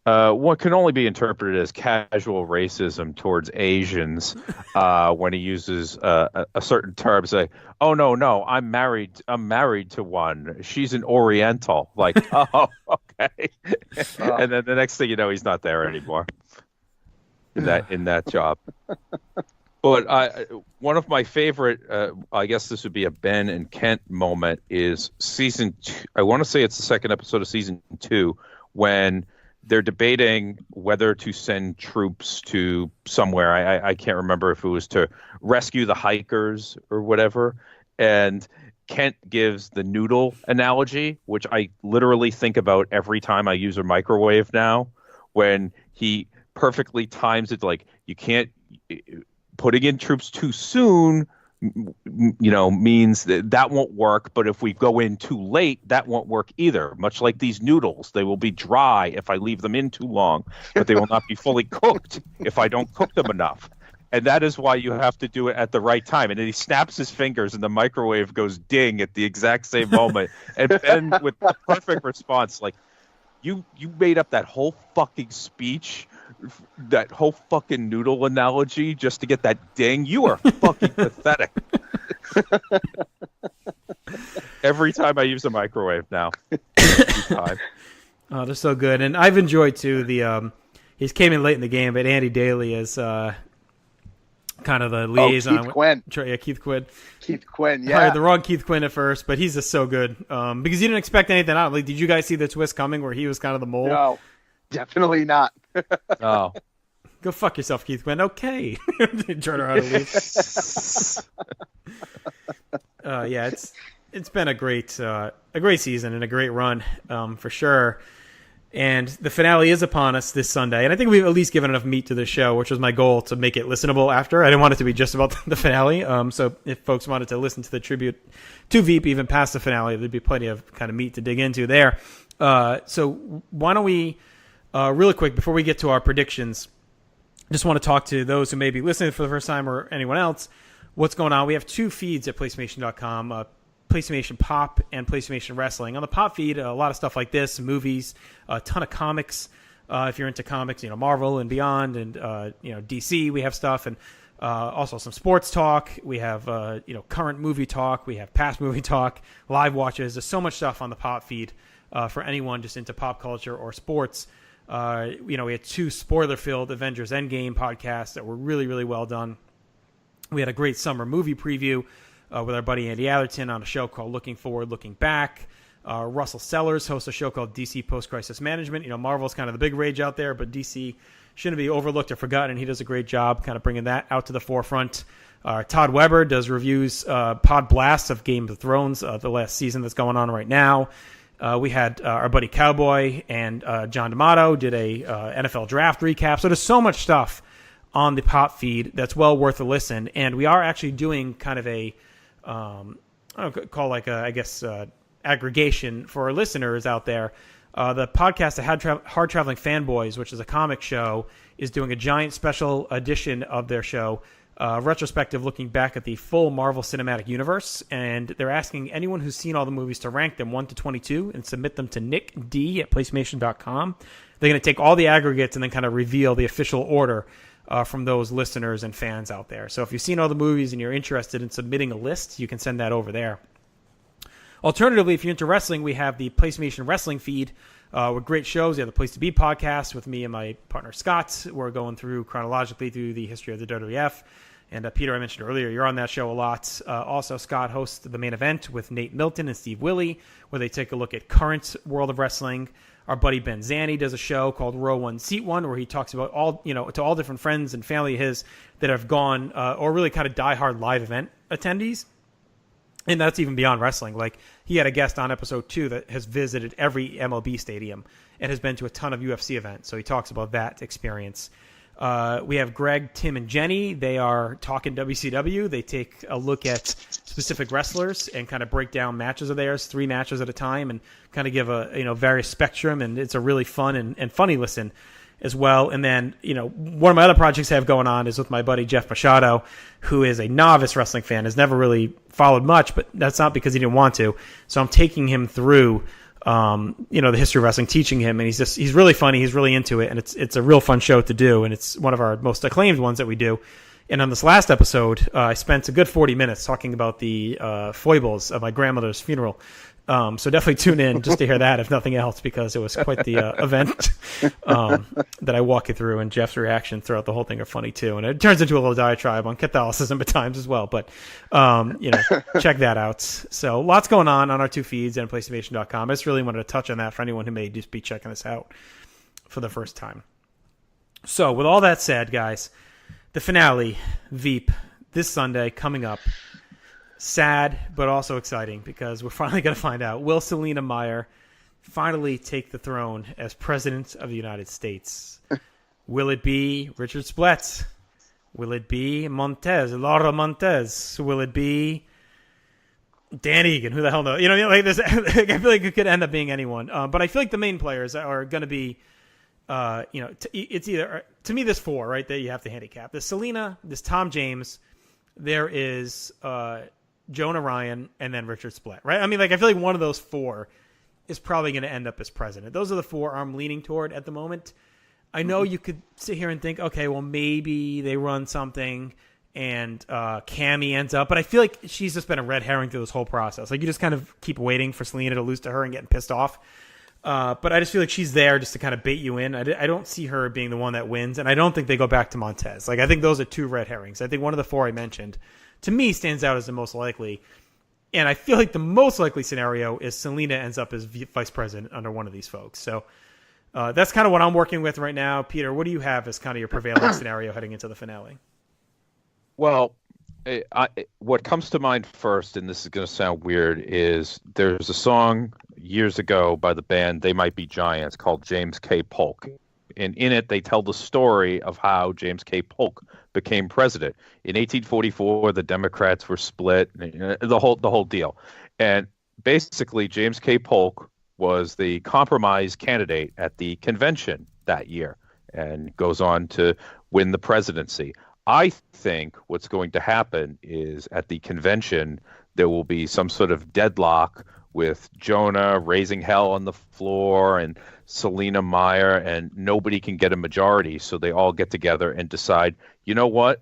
what can only be interpreted as casual racism towards Asians when he uses a certain term, say, "Oh no, I'm married to one. She's an Oriental." Like, oh, okay. And then the next thing you know, he's not there anymore in that job. But one of my favorite, I guess this would be a Ben and Kent moment, is season 2. I want to say it's the second episode of season 2 when they're debating whether to send troops to somewhere. I can't remember if it was to rescue the hikers or whatever. And Kent gives the noodle analogy, which I literally think about every time I use a microwave now, when he perfectly times it. Like, you can't, putting in troops too soon, means that won't work. But if we go in too late, that won't work either. Much like these noodles, they will be dry if I leave them in too long, but they will not be fully cooked if I don't cook them enough. And that is why you have to do it at the right time. And then he snaps his fingers and the microwave goes ding at the exact same moment. And Ben, with the perfect response, like, you made up that whole fucking speech, that whole fucking noodle analogy just to get that ding. You are fucking pathetic. Every time I use a microwave now. Every time. Oh, they're so good. And I've enjoyed too the he's came in late in the game, but Andy Daly is kind of the liaison. Keith Quinn. Keith Quinn. Keith Quinn, I yeah. hired the wrong Keith Quinn at first, but he's just so good. Because you didn't expect anything out. Like, did you guys see the twist coming where he was kind of the mole? No, definitely not. Oh. Go fuck yourself, Keith Quinn. Okay. Turn around and leave. Yeah, it's been a great season and a great run, for sure. And the finale is upon us this Sunday. And I think we've at least given enough meat to the show, which was my goal, to make it listenable after. I didn't want it to be just about the finale. So if folks wanted to listen to the tribute to VEEP even past the finale, there'd be plenty of kind of meat to dig into there. So why don't we, really quick, before we get to our predictions, just want to talk to those who may be listening for the first time or anyone else. What's going on? We have 2 feeds at PlayStation.com, PlayStation Pop and PlayStation Wrestling. On the Pop feed, a lot of stuff like this, movies, a ton of comics. If you're into comics, Marvel and beyond, and DC, we have stuff, and also some sports talk. We have current movie talk. We have past movie talk, live watches. There's so much stuff on the Pop feed for anyone just into pop culture or sports. We had 2 spoiler-filled Avengers Endgame podcasts that were really, really well done. We had a great summer movie preview with our buddy Andy Atherton on a show called Looking Forward, Looking Back. Russell Sellers hosts a show called DC Post-Crisis Management. Marvel's kind of the big rage out there, but DC shouldn't be overlooked or forgotten. He does a great job kind of bringing that out to the forefront. Todd Weber does reviews, pod blasts of Game of Thrones, the last season that's going on right now. We had our buddy Cowboy and John D'Amato did a NFL draft recap. So there's so much stuff on the Pop feed that's well worth a listen. And we are actually doing kind of a aggregation for our listeners out there. The podcast, the Hard Traveling Fanboys, which is a comic show, is doing a giant special edition of their show retrospective looking back at the full Marvel Cinematic Universe, and they're asking anyone who's seen all the movies to rank them 1 to 22 and submit them to nickd@placemation.com. They're going to take all the aggregates and then kind of reveal the official order from those listeners and fans out there. So if you've seen all the movies and you're interested in submitting a list, you can send that over there. Alternatively, if you're into wrestling, we have the PlayStation Wrestling feed with great shows. We have the Place to Be podcast with me and my partner Scott. We're going through chronologically through the history of the WWF. And Peter, I mentioned earlier, you're on that show a lot. Also, Scott hosts the Main Event with Nate Milton and Steve Willie, where they take a look at current world of wrestling. Our buddy Ben Zanni does a show called Row 1, Seat 1, where he talks about to all different friends and family of his that have gone or really kind of diehard live event attendees. And that's even beyond wrestling. Like, he had a guest on episode 2 that has visited every MLB stadium and has been to a ton of UFC events. So he talks about that experience. We have Greg, Tim, and Jenny. They are talking WCW. They take a look at specific wrestlers and kind of break down matches of theirs, 3 matches at a time, and kind of give a various spectrum. And it's a really fun and funny listen as well. And then, one of my other projects I have going on is with my buddy Jeff Machado, who is a novice wrestling fan, has never really followed much, but that's not because he didn't want to. So I'm taking him through, the history of wrestling, teaching him, and he's really funny. He's really into it, and it's a real fun show to do, and it's one of our most acclaimed ones that we do. And on this last episode, I spent a good 40 minutes talking about the foibles of my grandmother's funeral. So definitely tune in just to hear that, if nothing else, because it was quite the event that I walk you through, and Jeff's reaction throughout the whole thing are funny too. And it turns into a little diatribe on Catholicism at times as well. But, check that out. So lots going on our 2 feeds and PlayStation.com. I just really wanted to touch on that for anyone who may just be checking this out for the first time. So with all that said, guys, the finale, VEEP, this Sunday coming up. Sad, but also exciting, because we're finally going to find out, will Selina Meyer finally take the throne as President of the United States? Will it be Richard Splett? Will it be Laura Montez? Will it be Dan Egan? Who the hell knows? I feel like it could end up being anyone. But I feel like the main players are going to be, it's either, to me, there's 4, right, that you have to handicap. There's Selina, there's Tom James, there is Jonah Ryan, and then Richard Splett, right? I mean, I feel like one of those 4 is probably going to end up as president. Those are the 4 I'm leaning toward at the moment. I know you could sit here and think, okay, well, maybe they run something and Cammy ends up, but I feel like she's just been a red herring through this whole process. Like, you just kind of keep waiting for Selena to lose to her and getting pissed off. But I just feel like she's there just to kind of bait you in. I don't see her being the one that wins, and I don't think they go back to Montez. I think those are 2 red herrings. I think one of the 4 I mentioned, to me, stands out as the most likely. And I feel like the most likely scenario is Selena ends up as vice president under one of these folks. So that's kind of what I'm working with right now. Peter, what do you have as kind of your prevailing scenario heading into the finale? Well, what comes to mind first, and this is going to sound weird, is there's a song years ago by the band They Might Be Giants called James K. Polk. And in it, they tell the story of how James K. Polk became president. In 1844, the Democrats were split, the whole deal. And basically, James K. Polk was the compromise candidate at the convention that year and goes on to win the presidency. I think what's going to happen is at the convention, there will be some sort of deadlock with Jonah raising hell on the floor and Selina Meyer, and nobody can get a majority. So they all get together and decide, you know what?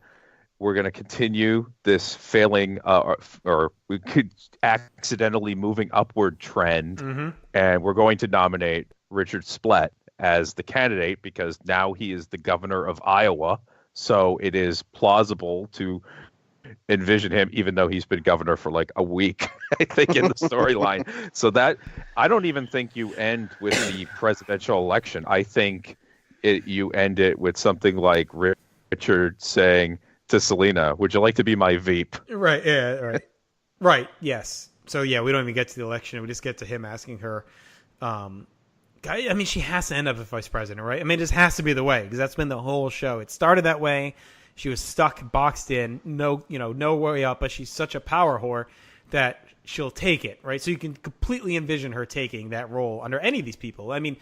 We're going to continue this failing or we could accidentally moving upward trend. Mm-hmm. And we're going to nominate Richard Splett as the candidate because now he is the governor of Iowa. So it is plausible to envision him, even though he's been governor for like a week, I think, in the storyline. So that I don't even think you end with the presidential election. I think you end it with something like Richard saying to Selena, "Would you like to be my VEEP?" Right. Yeah. Right. Right. Yes. So yeah, we don't even get to the election. We just get to him asking her. I mean, she has to end up as vice president, right? I mean, it just has to be the way because that's been the whole show. It started that way. She was stuck, boxed in, no way up. But she's such a power whore that she'll take it, right? So you can completely envision her taking that role under any of these people. I mean,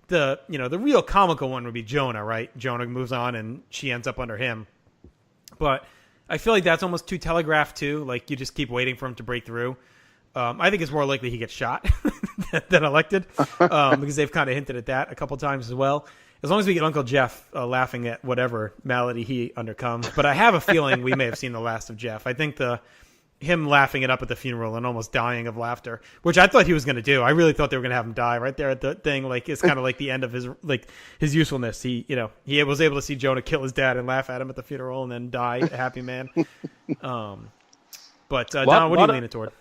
the real comical one would be Jonah, right? Jonah moves on and she ends up under him. But I feel like that's almost too telegraphed too. Like you just keep waiting for him to break through. I think it's more likely he gets shot than elected because they've kind of hinted at that a couple times as well. As long as we get Uncle Jeff laughing at whatever malady he undercomes. But I have a feeling we may have seen the last of Jeff. I think him laughing it up at the funeral and almost dying of laughter, which I thought he was going to do. I really thought they were going to have him die right there at the thing. Like it's kind of like the end of his usefulness. He was able to see Jonah kill his dad and laugh at him at the funeral and then die a happy man. Don, what are you leaning toward?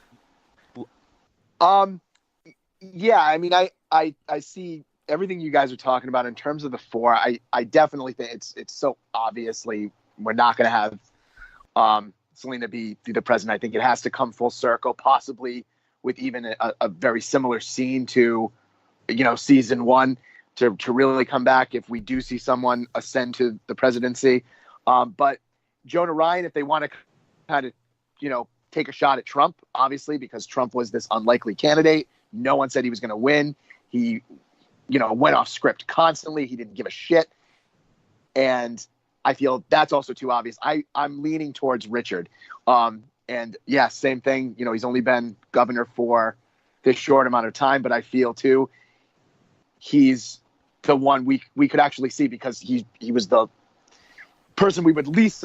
Yeah, I mean, I see everything you guys are talking about in terms of the four. I definitely think it's so obviously we're not going to have Selena be the president. I think it has to come full circle, possibly with even a very similar scene to, season one to really come back if we do see someone ascend to the presidency. But Jonah Ryan, if they want to kind of, take a shot at Trump, obviously, because Trump was this unlikely candidate. No one said he was going to win. He, went off script constantly. He didn't give a shit. And I feel that's also too obvious. I'm leaning towards Richard. And yeah, same thing. He's only been governor for this short amount of time, but I feel too, he's the one we could actually see because he was the person we would least,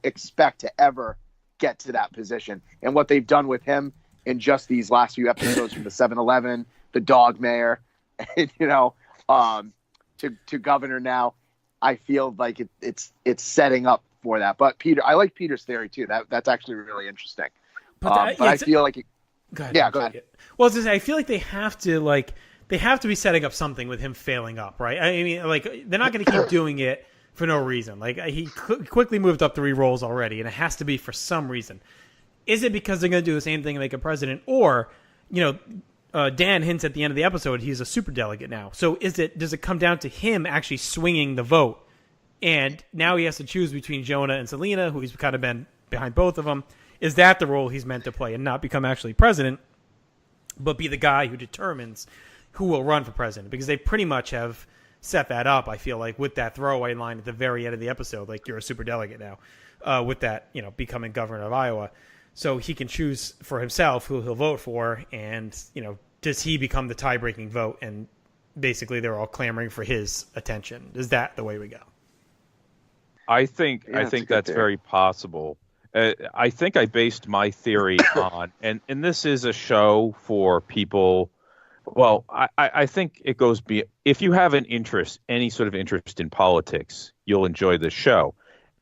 expect to ever get to that position. And what they've done with him in just these last few episodes from the 7-Eleven, the dog mayor, and, to governor now, I feel like it's setting up for that. But I like Peter's theory too. That's actually really interesting. But I feel like go ahead. Yeah, go ahead. Well, I feel like they have to be setting up something with him failing up, right? I mean, they're not going to keep doing it for no reason. Like he quickly moved up 3 roles already, and it has to be for some reason. Is it because they're going to do the same thing and make a president, or Dan hints at the end of the episode he's a superdelegate now. So does it come down to him actually swinging the vote, and now he has to choose between Jonah and Selena, who he's kind of been behind both of them? Is that the role he's meant to play, and not become actually president, but be the guy who determines who will run for president? Because they pretty much have set that up, I feel like, with that throwaway line at the very end of the episode, like, you're a super delegate now, with that, becoming governor of Iowa. So he can choose for himself who he'll vote for, and, does he become the tie-breaking vote? And basically they're all clamoring for his attention. Is that the way we go? I think that's very possible. I think I based my theory on, and this is a show for people. Well, I think it goes if you have an interest, any sort of interest in politics, you'll enjoy this show.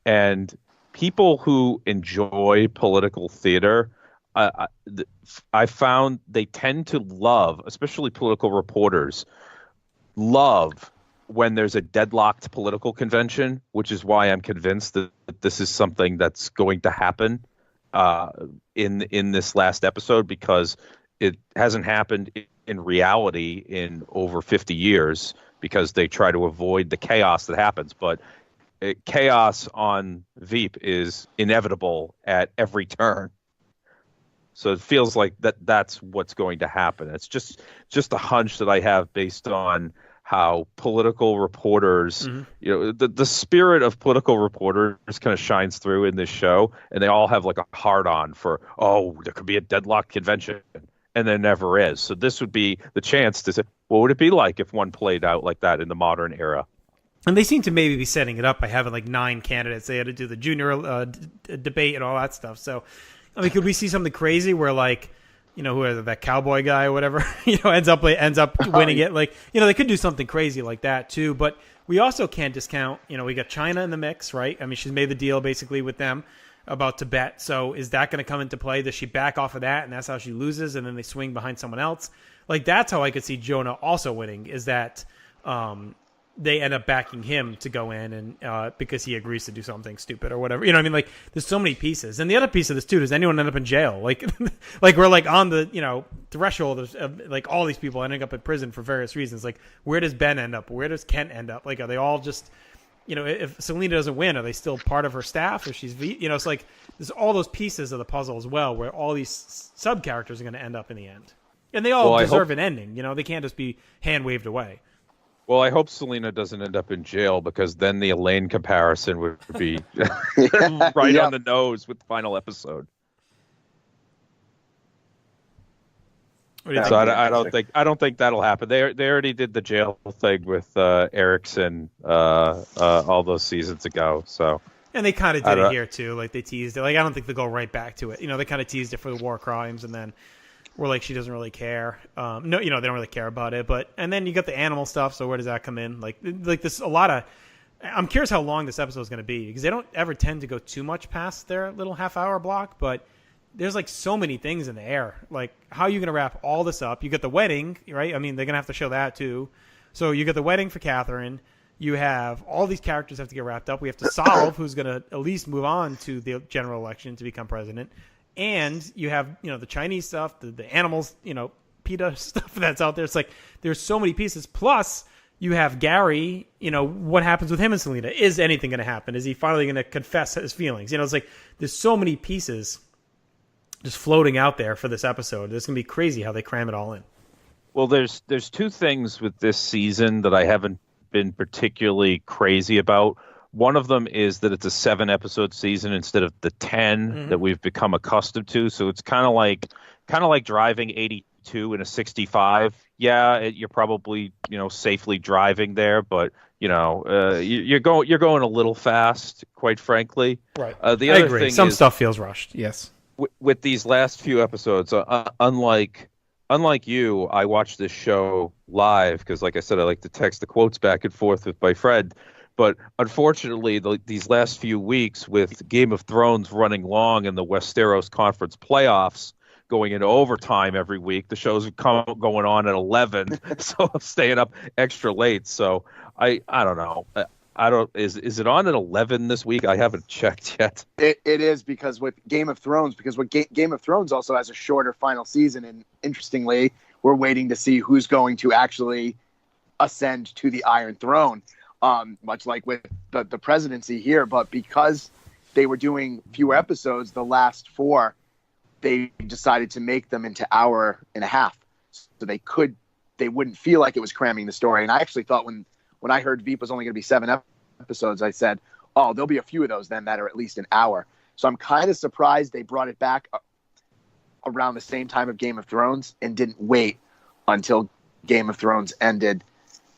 And people who enjoy political theater, I found they tend to love, especially political reporters, love when there's a deadlocked political convention, which is why I'm convinced that this is something that's going to happen in this last episode, because it hasn't happened in reality in over 50 years, because they try to avoid the chaos that happens. But chaos on VEEP is inevitable at every turn. So it feels like that's what's going to happen. It's just a hunch that I have based on how political reporters, the spirit of political reporters kind of shines through in this show, and they all have like a hard-on for, there could be a deadlocked convention, and there never is. So this would be the chance to say, what would it be like if one played out like that in the modern era? And they seem to maybe be setting it up by having like 9 candidates. They had to do the junior debate and all that stuff. So, I mean, could we see something crazy where, like, whoever that cowboy guy or whatever, ends up winning it? Like, they could do something crazy like that too. But we also can't discount, we got China in the mix, right? I mean, she's made the deal basically with them about Tibet. So is that going to come into play? Does she back off of that, and that's how she loses, and then they swing behind someone else? Like, that's how I could see Jonah also winning, is that they end up backing him to go in, and because he agrees to do something stupid or whatever. I mean? Like, there's so many pieces. And the other piece of this too, does anyone end up in jail? Like, like we're like on the threshold of like all these people ending up in prison for various reasons. Like, where does Ben end up? Where does Kent end up? Like, are they all just, if Selena doesn't win, are they still part of her staff? Or she's it's like there's all those pieces of the puzzle as well, where all these sub characters are going to end up in the end, and they all deserve an ending. They can't just be hand waved away. Well, I hope Selena doesn't end up in jail, because then the Elaine comparison would be right on the nose with the final episode. So I don't think that'll happen. They already did the jail thing with Erickson all those seasons ago. So. And they kind of did it here too. Like they teased it. Like I don't think they'll go right back to it. They kind of teased it for the war crimes, and then we're like, she doesn't really care. No, they don't really care about it. And then you got the animal stuff. So where does that come in? Like this a lot of. I'm curious how long this episode is going to be, because they don't ever tend to go too much past their little half-hour block, but. There's like so many things in the air. Like, how are you going to wrap all this up? You got the wedding, right? I mean, they're going to have to show that too. So you got the wedding for Catherine. You have all these characters have to get wrapped up. We have to solve who's going to at least move on to the general election to become president. And you have, the Chinese stuff, the animals, PETA stuff that's out there. It's like there's so many pieces. Plus, you have Gary, what happens with him and Selena? Is anything going to happen? Is he finally going to confess his feelings? It's like there's so many pieces just floating out there for this episode. It's going to be crazy how they cram it all in. Well, there's two things with this season that I haven't been particularly crazy about. One of them is that it's a 7-episode season instead of the 10 that we've become accustomed to. So it's kind of like driving 82 in a 65. Yeah, you're probably safely driving there, but you're going a little fast, quite frankly. Right. The other I agree. thing Some is, stuff feels rushed. Yes. With these last few episodes, unlike you, I watched this show live because, like I said, I like to text the quotes back and forth with my friend. But unfortunately, these last few weeks, with Game of Thrones running long and the Westeros Conference playoffs going into overtime every week, the show's going on at 11, so I'm staying up extra late. So I don't know. Is it on at 11 this week? I haven't checked yet. It is, because with Game of Thrones, Game of Thrones also has a shorter final season, and interestingly, we're waiting to see who's going to actually ascend to the Iron Throne, much like with the presidency here. But because they were doing fewer episodes, the last 4, they decided to make them into hour and a half, so they wouldn't feel like it was cramming the story. And I actually thought when I heard Veep was only going to be 7 episodes, I said, oh, there'll be a few of those then that are at least an hour. So I'm kind of surprised they brought it back around the same time of Game of Thrones and didn't wait until Game of Thrones ended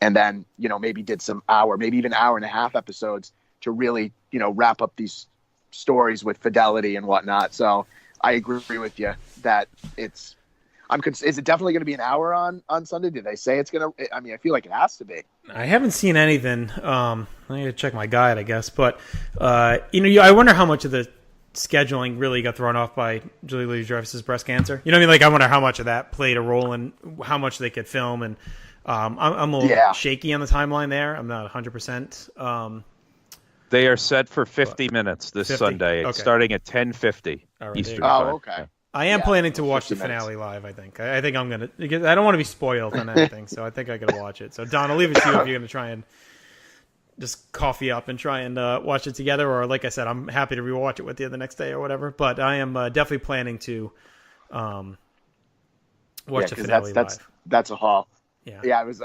and then, maybe did some maybe even hour and a half episodes to really, wrap up these stories with fidelity and whatnot. So I agree with you that is it definitely going to be an hour on Sunday? Did they say it's going to? I mean, I feel like it has to be. I haven't seen anything. I need to check my guide, I guess. But, I wonder how much of the scheduling really got thrown off by Julia Louis-Dreyfus' breast cancer. You know what I mean? Like, I wonder how much of that played a role in how much they could film. And I'm a little shaky on the timeline there. I'm not 100%. They are set for 50 minutes this 50? Sunday, starting at 10:50 Eastern time. Oh, okay. I am planning to watch the finale live, I think. I think I'm going to, because I don't want to be spoiled on anything, so I think I got to watch it. So, Don, I'll leave it to you if you're going to try and just coffee up and try and watch it together. Or, like I said, I'm happy to rewatch it with you the next day or whatever. But I am definitely planning to watch the finale live. That's a haul. Yeah. Yeah, it was.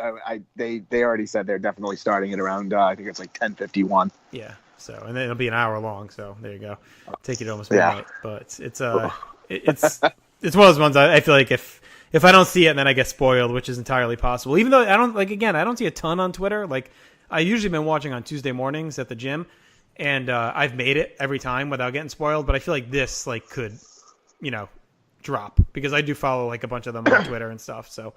They already said they're definitely starting it around. I think it's like 10:51. Yeah. So, and then it'll be an hour long. So there you go. Take it almost midnight. But it's one of those ones. I feel like if I don't see it, then I get spoiled, which is entirely possible. Even though I don't see a ton on Twitter. Like, I usually been watching on Tuesday mornings at the gym, and I've made it every time without getting spoiled. But I feel like this could, drop, because I do follow a bunch of them on Twitter and stuff. So.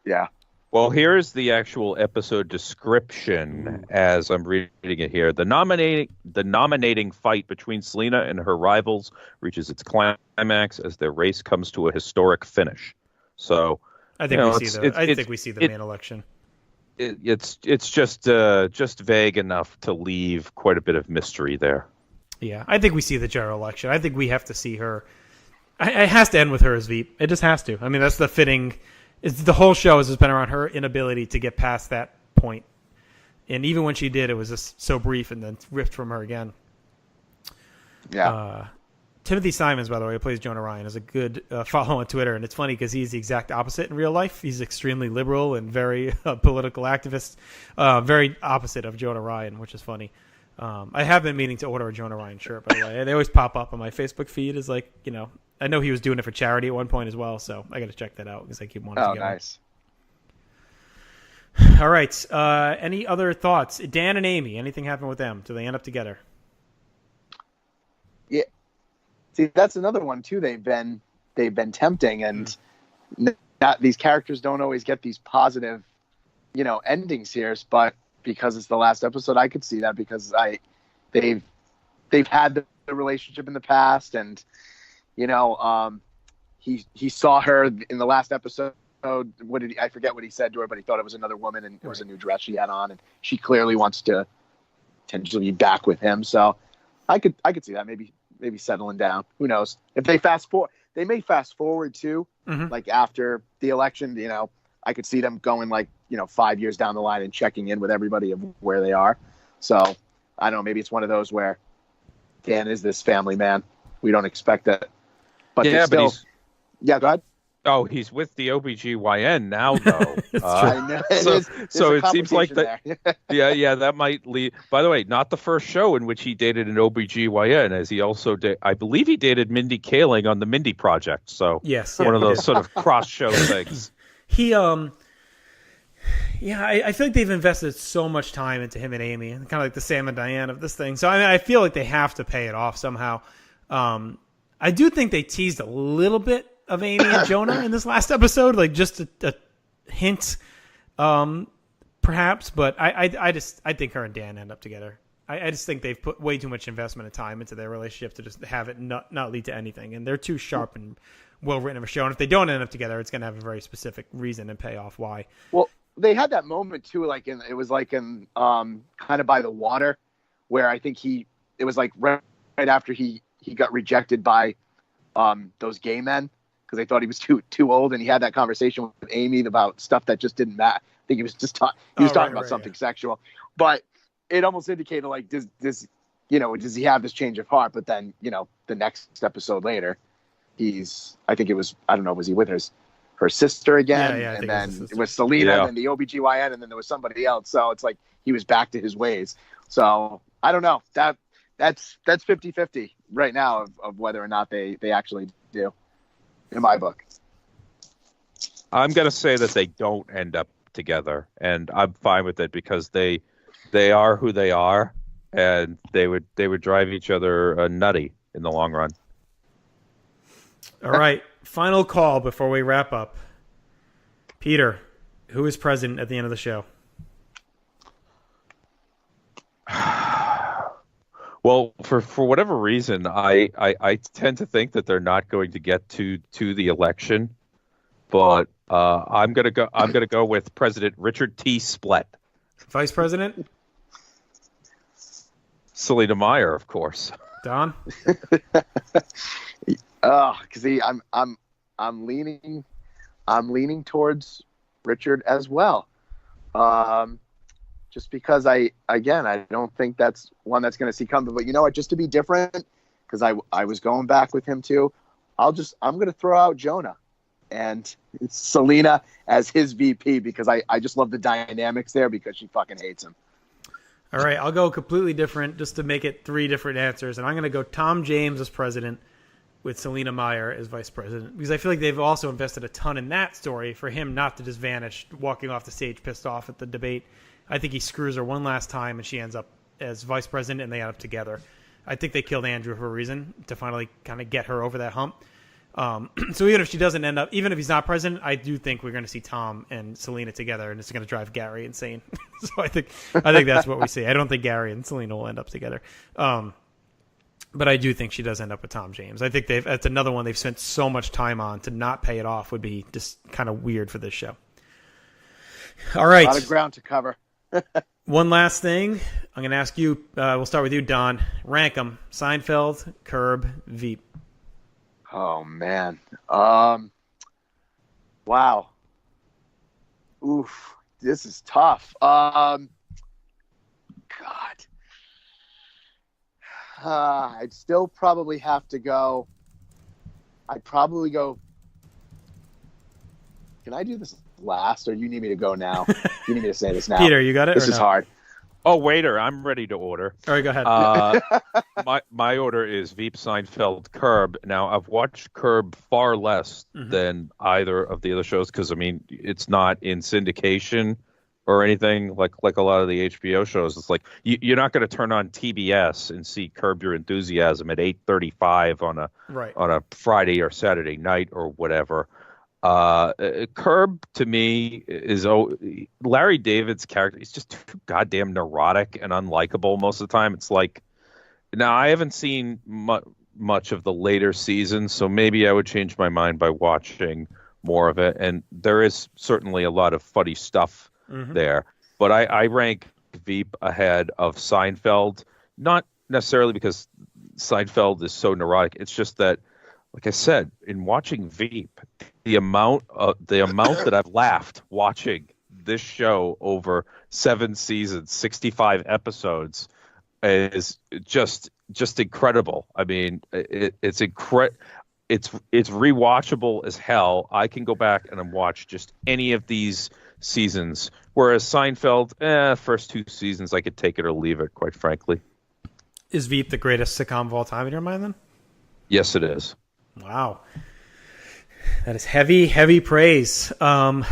Yeah. Well, here's the actual episode description as I'm reading it here. The nominating fight between Selena and her rivals reaches its climax as their race comes to a historic finish. So I think we see the main election. It's just vague enough to leave quite a bit of mystery there. Yeah, I think we see the general election. I think we have to see her. It has to end with her as Veep. It just has to. I mean, that's the fitting. The whole show has been around her inability to get past that point. And even when she did, it was just so brief and then ripped from her again. Yeah. Timothy Simons, by the way, who plays Jonah Ryan, is a good follow on Twitter, and it's funny because he's the exact opposite in real life. He's extremely liberal and very political activist, very opposite of Jonah Ryan, which is funny. I have been meaning to order a Jonah Ryan shirt, by the way. They always pop up on my Facebook feed as like, I know he was doing it for charity at one point as well, so I got to check that out because I keep wanting to get nice. one. All right. Any other thoughts? Dan and Amy, anything happen with them? Do they end up together? Yeah. See, that's another one too. They've been tempting, and these characters don't always get these positive, endings here. But because it's the last episode, I could see that because they've had the relationship in the past, and he saw her in the last episode. I forget what he said to her, but he thought it was another woman, and it was a new dress she had on, and she clearly wants to potentially be back with him. So I could see that maybe settling down. Who knows? If they they may fast forward too, like after the election. I could see them going 5 years down the line and checking in with everybody of where they are. So I don't know. Maybe it's one of those where Dan is this family man. We don't expect it, but yeah, still, but go ahead. Oh, he's with the OBGYN now, though. So it seems like that. yeah, that might lead. By the way, not the first show in which he dated an OBGYN, as he also did. I believe he dated Mindy Kaling on the Mindy Project. So yes, one of those sort of cross-show things. He, I feel like they've invested so much time into him and Amy, and kind of like the Sam and Diane of this thing. So I feel like they have to pay it off somehow. I do think they teased a little bit of Amy and Jonah in this last episode, like just a hint, perhaps. But I think her and Dan end up together. I just think they've put way too much investment and time into their relationship to just have it not lead to anything. And they're too sharp and well written of a show. And if they don't end up together, it's going to have a very specific reason and payoff why. Well, they had that moment too, it was kind of by the water, where I think it was right after he got rejected by those gay men, because they thought he was too old, and he had that conversation with Amy about stuff that just didn't matter. I think he was just talking about something sexual, but it almost indicated does he have this change of heart? But then the next episode later, I think it was, I don't know, was he with her sister again? Yeah, and then it was Selena, and then the OBGYN, and then there was somebody else. So it's like he was back to his ways. So I don't know. That's 50-50 right now of whether or not they actually do, in my book. I'm going to say that they don't end up together, and I'm fine with it because they are who they are, and they would drive each other nutty in the long run. All right, final call before we wrap up. Peter, who is president at the end of the show? Well, for whatever reason, I tend to think that they're not going to get to the election, but I'm gonna go with President Richard T. Splett. Vice President? Selena Meyer, of course. Don? Because I'm leaning towards Richard as well. Just because I don't think that's one that's going to see coming. But you know what? Just to be different, because I was going back with him too. I'm going to throw out Jonah and it's Selena as his VP, because I just love the dynamics there, because she fucking hates him. All right, I'll go completely different just to make it three different answers, and I'm going to go Tom James as president with Selena Meyer as vice president, because I feel like they've also invested a ton in that story for him not to just vanish, walking off the stage pissed off at the debate. I think he screws her one last time, and she ends up as vice president, and they end up together. I think they killed Andrew for a reason, to finally kind of get her over that hump. So even if she doesn't end up, even if he's not president, I do think we're going to see Tom and Selena together, and it's going to drive Gary insane. So I think that's what we see. I don't think Gary and Selena will end up together. But I do think she does end up with Tom James. I think that's another one they've spent so much time on, to not pay it off would be just kind of weird for this show. All right. A lot of ground to cover. One last thing. I'm going to ask you, we'll start with you, Don. Rank them. Seinfeld, Curb, Veep. Oh, man. Wow. Oof. This is tough. God. I'd still probably have to go. I'd probably go. Can I do this last, or you need me to go now? You need me to say this now. Peter, you got it? This is hard. Oh, waiter, I'm ready to order. All right, go ahead. My order is Veep, Seinfeld, Curb. Now, I've watched Curb far less than either of the other shows because, I mean, it's not in syndication or anything like a lot of the HBO shows. It's like you're not going to turn on TBS and see Curb Your Enthusiasm at 8:35 on a Friday or Saturday night or whatever. Curb to me is Larry David's character. He's just too goddamn neurotic and unlikable most of the time. It's like, now I haven't seen much of the later seasons, so maybe I would change my mind by watching more of it. And there is certainly a lot of funny stuff there, but I rank Veep ahead of Seinfeld, not necessarily because Seinfeld is so neurotic. It's just that, like I said, in watching Veep, the amount that I've laughed watching this show over 7 seasons, 65 episodes is just incredible. I mean, it's rewatchable as hell. I can go back and watch just any of these seasons, whereas Seinfeld, first 2 seasons, I could take it or leave it, quite frankly. Is Veep the greatest sitcom of all time in your mind, then? Yes, it is. Wow. That is heavy, heavy praise. I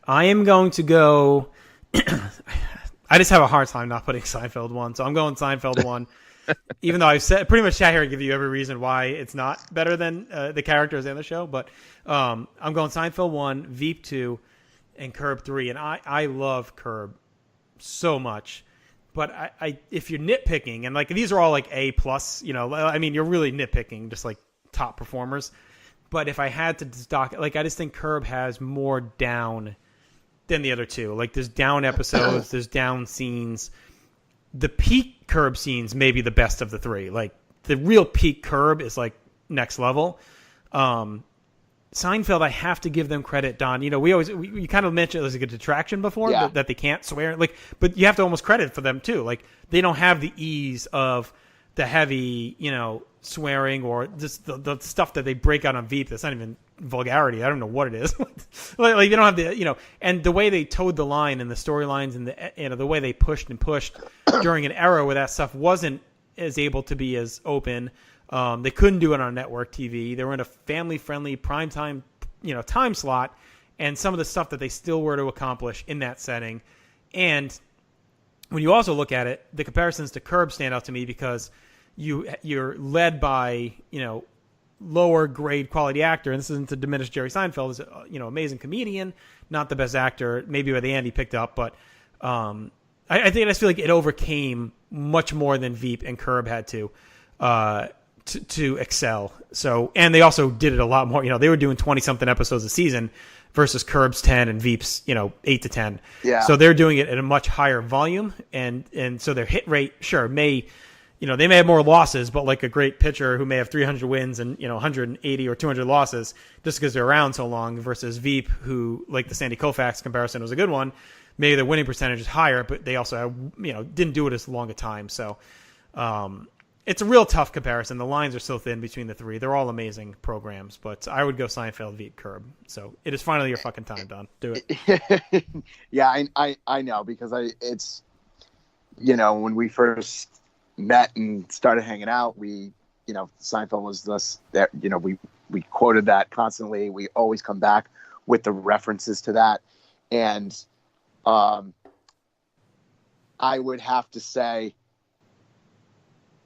am going to go... I just have a hard time not putting Seinfeld 1, so I'm going Seinfeld 1. Even though I've pretty much sat here and give you every reason why it's not better than the characters in the show, but I'm going Seinfeld 1, Veep 2, and Curb 3. And I love Curb so much. But I if you're nitpicking, and like these are all like A+, I mean, you're really nitpicking, just like top performers. But if I had to stock, like, I just think Curb has more down than the other two. Like, there's down episodes, there's down scenes. The peak Curb scenes may be the best of the 3. Like, the real peak Curb is like next level. Seinfeld, I have to give them credit, Don. You know, we kind of mentioned it as like a detraction before, that they can't swear. Like, but you have to almost credit for them too. Like, they don't have the ease of the heavy, swearing or just the stuff that they break out on Veep. That's not even vulgarity. I don't know what it is. like they don't have the, and the way they towed the line and the storylines and the way they pushed during an era where that stuff wasn't as able to be as open. They couldn't do it on network TV. They were in a family-friendly primetime, time slot, and some of the stuff that they still were to accomplish in that setting. And when you also look at it, the comparisons to Curb stand out to me because you're led by, lower grade quality actor, and this isn't to diminish Jerry Seinfeld as amazing comedian, not the best actor, maybe by the end he picked up, but I just feel like it overcame much more than Veep and Curb had to excel. So, and they also did it a lot more. They were doing 20-something episodes a season versus Curb's 10 and Veep's 8 to 10. Yeah. So they're doing it at a much higher volume, and so their hit rate may. They may have more losses, but like a great pitcher who may have 300 wins and 180 or 200 losses just because they're around so long versus Veep, who, like the Sandy Koufax comparison was a good one. Maybe the winning percentage is higher, but they also didn't do it as long a time. So it's a real tough comparison. The lines are so thin between the 3. They're all amazing programs, but I would go Seinfeld, Veep, Curb. So it is finally your fucking time, Don. Do it. Yeah, I know, because it's when we first met and started hanging out, we Seinfeld was this that we quoted that constantly. We always come back with the references to that, and I would have to say,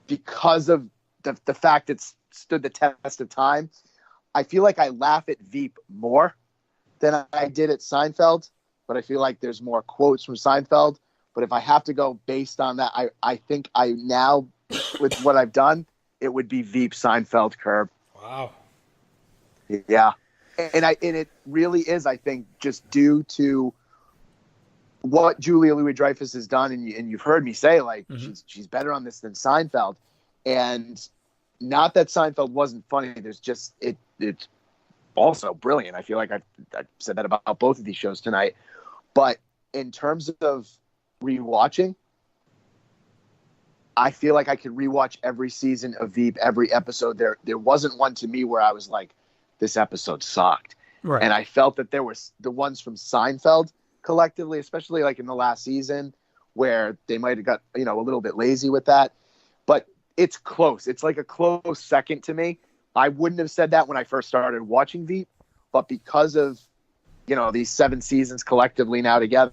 because of the fact it's stood the test of time, I feel like I laugh at Veep more than I did at Seinfeld, but I feel like there's more quotes from Seinfeld. But if I have to go based on that, I think I now, with what I've done, it would be Veep, Seinfeld, Curb. Wow. Yeah. And it really is, I think, just due to what Julia Louis-Dreyfus has done, and you've heard me say, like, she's better on this than Seinfeld. And not that Seinfeld wasn't funny, there's just, it's also brilliant. I feel like I said that about both of these shows tonight. But in terms of rewatching, I feel like I could rewatch every season of Veep, every episode. There wasn't one to me where I was like, this episode sucked. Right. And I felt that there was the ones from Seinfeld collectively, especially like in the last season, where they might have got, a little bit lazy with that. But it's close. It's like a close second to me. I wouldn't have said that when I first started watching Veep, but because of, these 7 seasons collectively now together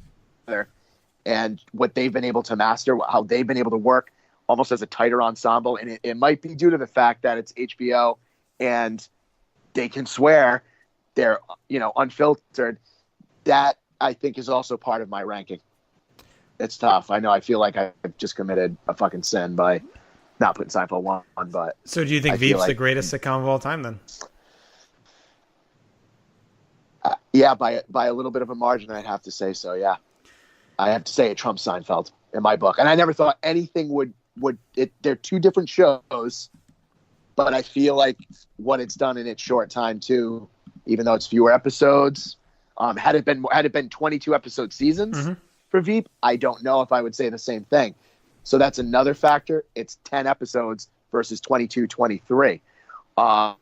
and what they've been able to master, how they've been able to work almost as a tighter ensemble. And it might be due to the fact that it's HBO and they can swear, they're, unfiltered. That, I think, is also part of my ranking. It's tough. I know. I feel like I've just committed a fucking sin by not putting Seinfeld on, but... So do you think Veep's the greatest sitcom of all time, then? Yeah, by a little bit of a margin, I'd have to say so, yeah. I have to say it trumps Seinfeld in my book. And I never thought anything would they're 2 different shows, but I feel like what it's done in its short time too, even though it's fewer episodes, had it been 22 episode seasons for Veep, I don't know if I would say the same thing. So that's another factor. It's 10 episodes versus 22, 23. But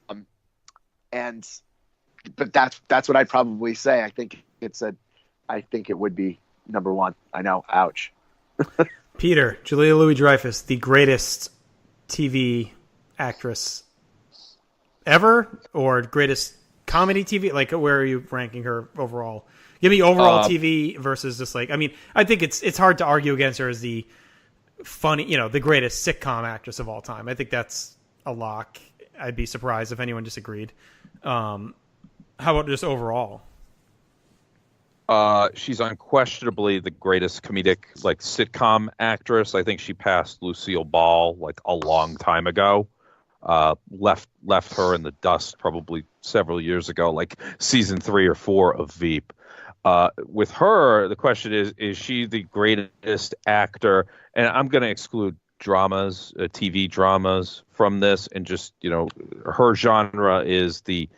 that's what I'd probably say. I think it would be number 1. I know. Ouch. Peter, Julia Louis-Dreyfus, the greatest TV actress ever, or greatest comedy TV? Like, where are you ranking her overall? Give me overall TV versus just like, I think it's hard to argue against her as the funny, the greatest sitcom actress of all time. I think that's a lock. I'd be surprised if anyone disagreed. How about just overall? She's unquestionably the greatest comedic sitcom actress. I think she passed Lucille Ball a long time ago. Left her in the dust probably several years ago, like season 3 or 4 of Veep. With her, the question is she the greatest actor? And I'm going to exclude dramas, TV dramas from this, and just her genre is the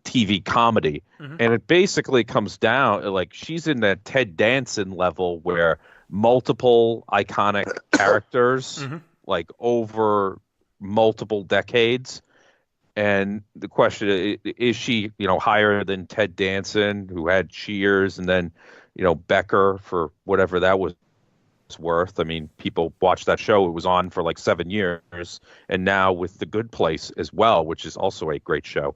TV comedy. And it basically comes down she's in that Ted Danson level where multiple iconic characters over multiple decades. And the question is she higher than Ted Danson, who had Cheers, and then Becker for whatever that was worth. People watched that show. It was on for 7 years, and now with The Good Place as well, which is also a great show.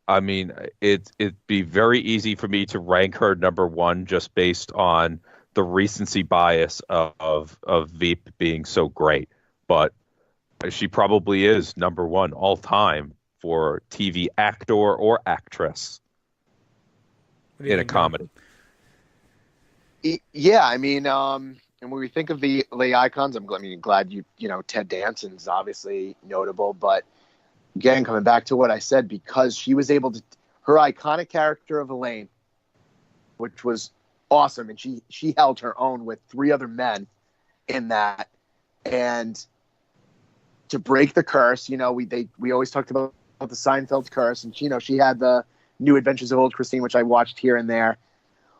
It'd be very easy for me to rank her number 1 just based on the recency bias of Veep being so great. But she probably is number 1 all time for TV actor or actress in a comedy. Yeah, and when we think of the icons, I'm glad Ted Danson's obviously notable, but again, coming back to what I said, because she was able to, her iconic character of Elaine, which was awesome, and she held her own with 3 other men in that, and to break the curse, we always talked about the Seinfeld curse, and she had the New Adventures of Old Christine, which I watched here and there,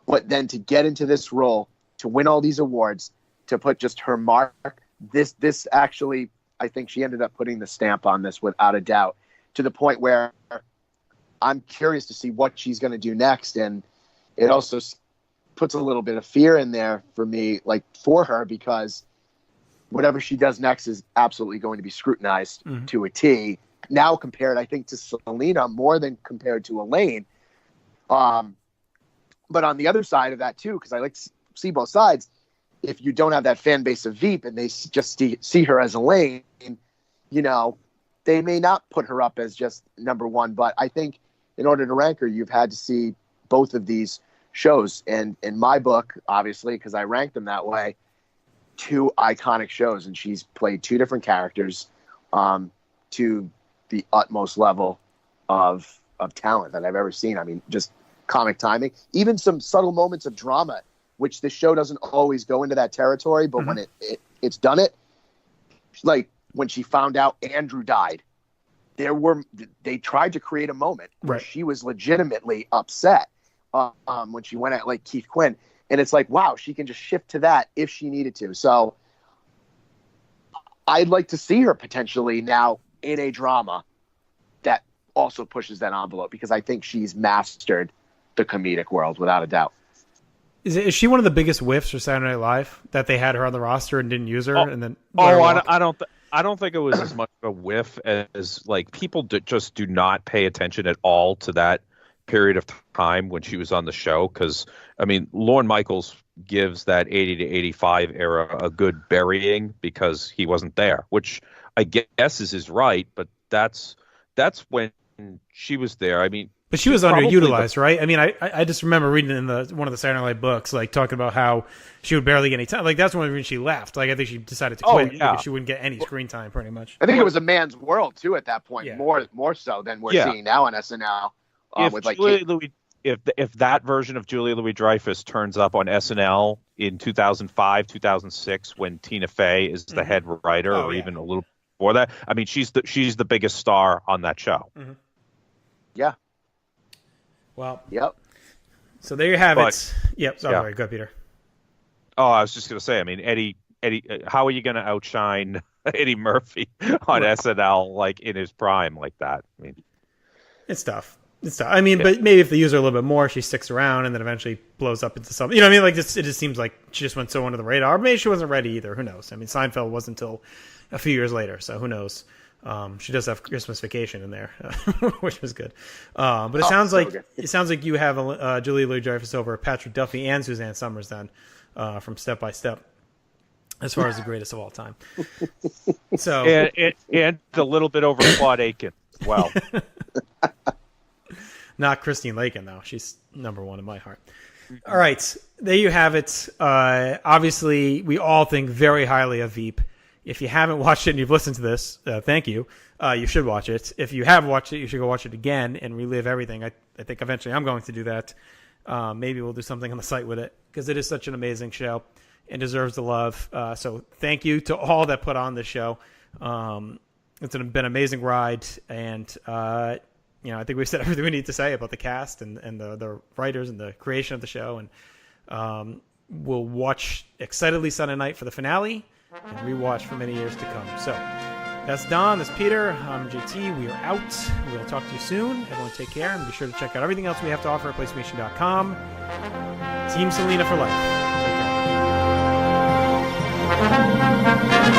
but then to get into this role, to win all these awards, to put just her mark, this actually, I think she ended up putting the stamp on this without a doubt, to the point where I'm curious to see what she's going to do next. And it also puts a little bit of fear in there for me, for her, because whatever she does next is absolutely going to be scrutinized to a T. Now compared, I think, to Selena more than compared to Elaine. But on the other side of that too, because I like to see both sides, if you don't have that fan base of Veep and they just see her as Elaine, they may not put her up as just number 1. But I think in order to rank her, you've had to see both of these shows. And in my book, obviously, because I ranked them that way, 2 iconic shows. And she's played 2 different characters to the utmost level of talent that I've ever seen. Just comic timing, even some subtle moments of drama, which the show doesn't always go into that territory, but when it's done it, like when she found out Andrew died, they tried to create a moment where she was legitimately upset when she went at Keith Quinn, and it's like, wow, she can just shift to that if she needed to. So I'd like to see her potentially now in a drama that also pushes that envelope, because I think she's mastered the comedic world without a doubt. Is she one of the biggest whiffs for Saturday Night Live that they had her on the roster and didn't use her? And then I don't think it was as much of a whiff as like people just do not pay attention at all to that period of time when she was on the show. Because I mean, Lorne Michaels gives that 80 to 85 era a good burying because he wasn't there, which I guess is right. But that's when she was there. I mean, but she was underutilized, right? I mean, I just remember reading in one of the Saturday Night Live books, like talking about how she would barely get any time. Like that's one reason she left. Like I think she decided to quit because she wouldn't get any screen time, pretty much. I think it was a man's world too at that point, more so than we're seeing now on SNL. If that version of Julia Louis-Dreyfus turns up on SNL in 2005, 2006, when Tina Fey is the head writer, even a little before that, I mean, she's the biggest star on that show. Mm-hmm. Yeah. Well. Yep. So there you have it. Yep. Sorry, go Peter. Oh, I was just going to say. I mean, Eddie. How are you going to outshine Eddie Murphy on SNL like in his prime like that? I mean, it's tough. I mean, but maybe if they use her a little bit more, she sticks around and then eventually blows up into something. You know what I mean? Like, it just seems like she just went so under the radar. Or maybe she wasn't ready either. Who knows? I mean, Seinfeld wasn't until a few years later, so who knows? She does have Christmas Vacation in there, which was good. But it sounds like you have Julia Louis-Dreyfus over Patrick Duffy and Suzanne Summers then from Step by Step, as far as the greatest of all time. So and a little bit over Claude Aiken as well. Not Christine Lakin, though. She's number one in my heart. All right. There you have it. Obviously, we all think very highly of VEEP. If you haven't watched it and you've listened to this, thank you. You should watch it. If you have watched it, you should go watch it again and relive everything. I think eventually I'm going to do that. Maybe we'll do something on the site with it because it is such an amazing show and deserves the love. So thank you to all that put on this show. It's been an amazing ride, and I think we've said everything we need to say about the cast and the writers and the creation of the show. And we'll watch excitedly Sunday night for the finale and rewatch for many years to come. So that's Don, that's Peter, I'm JT. We are out. We'll talk to you soon. Everyone take care, and be sure to check out everything else we have to offer at PlayStation.com. Team Selena for life. Take care.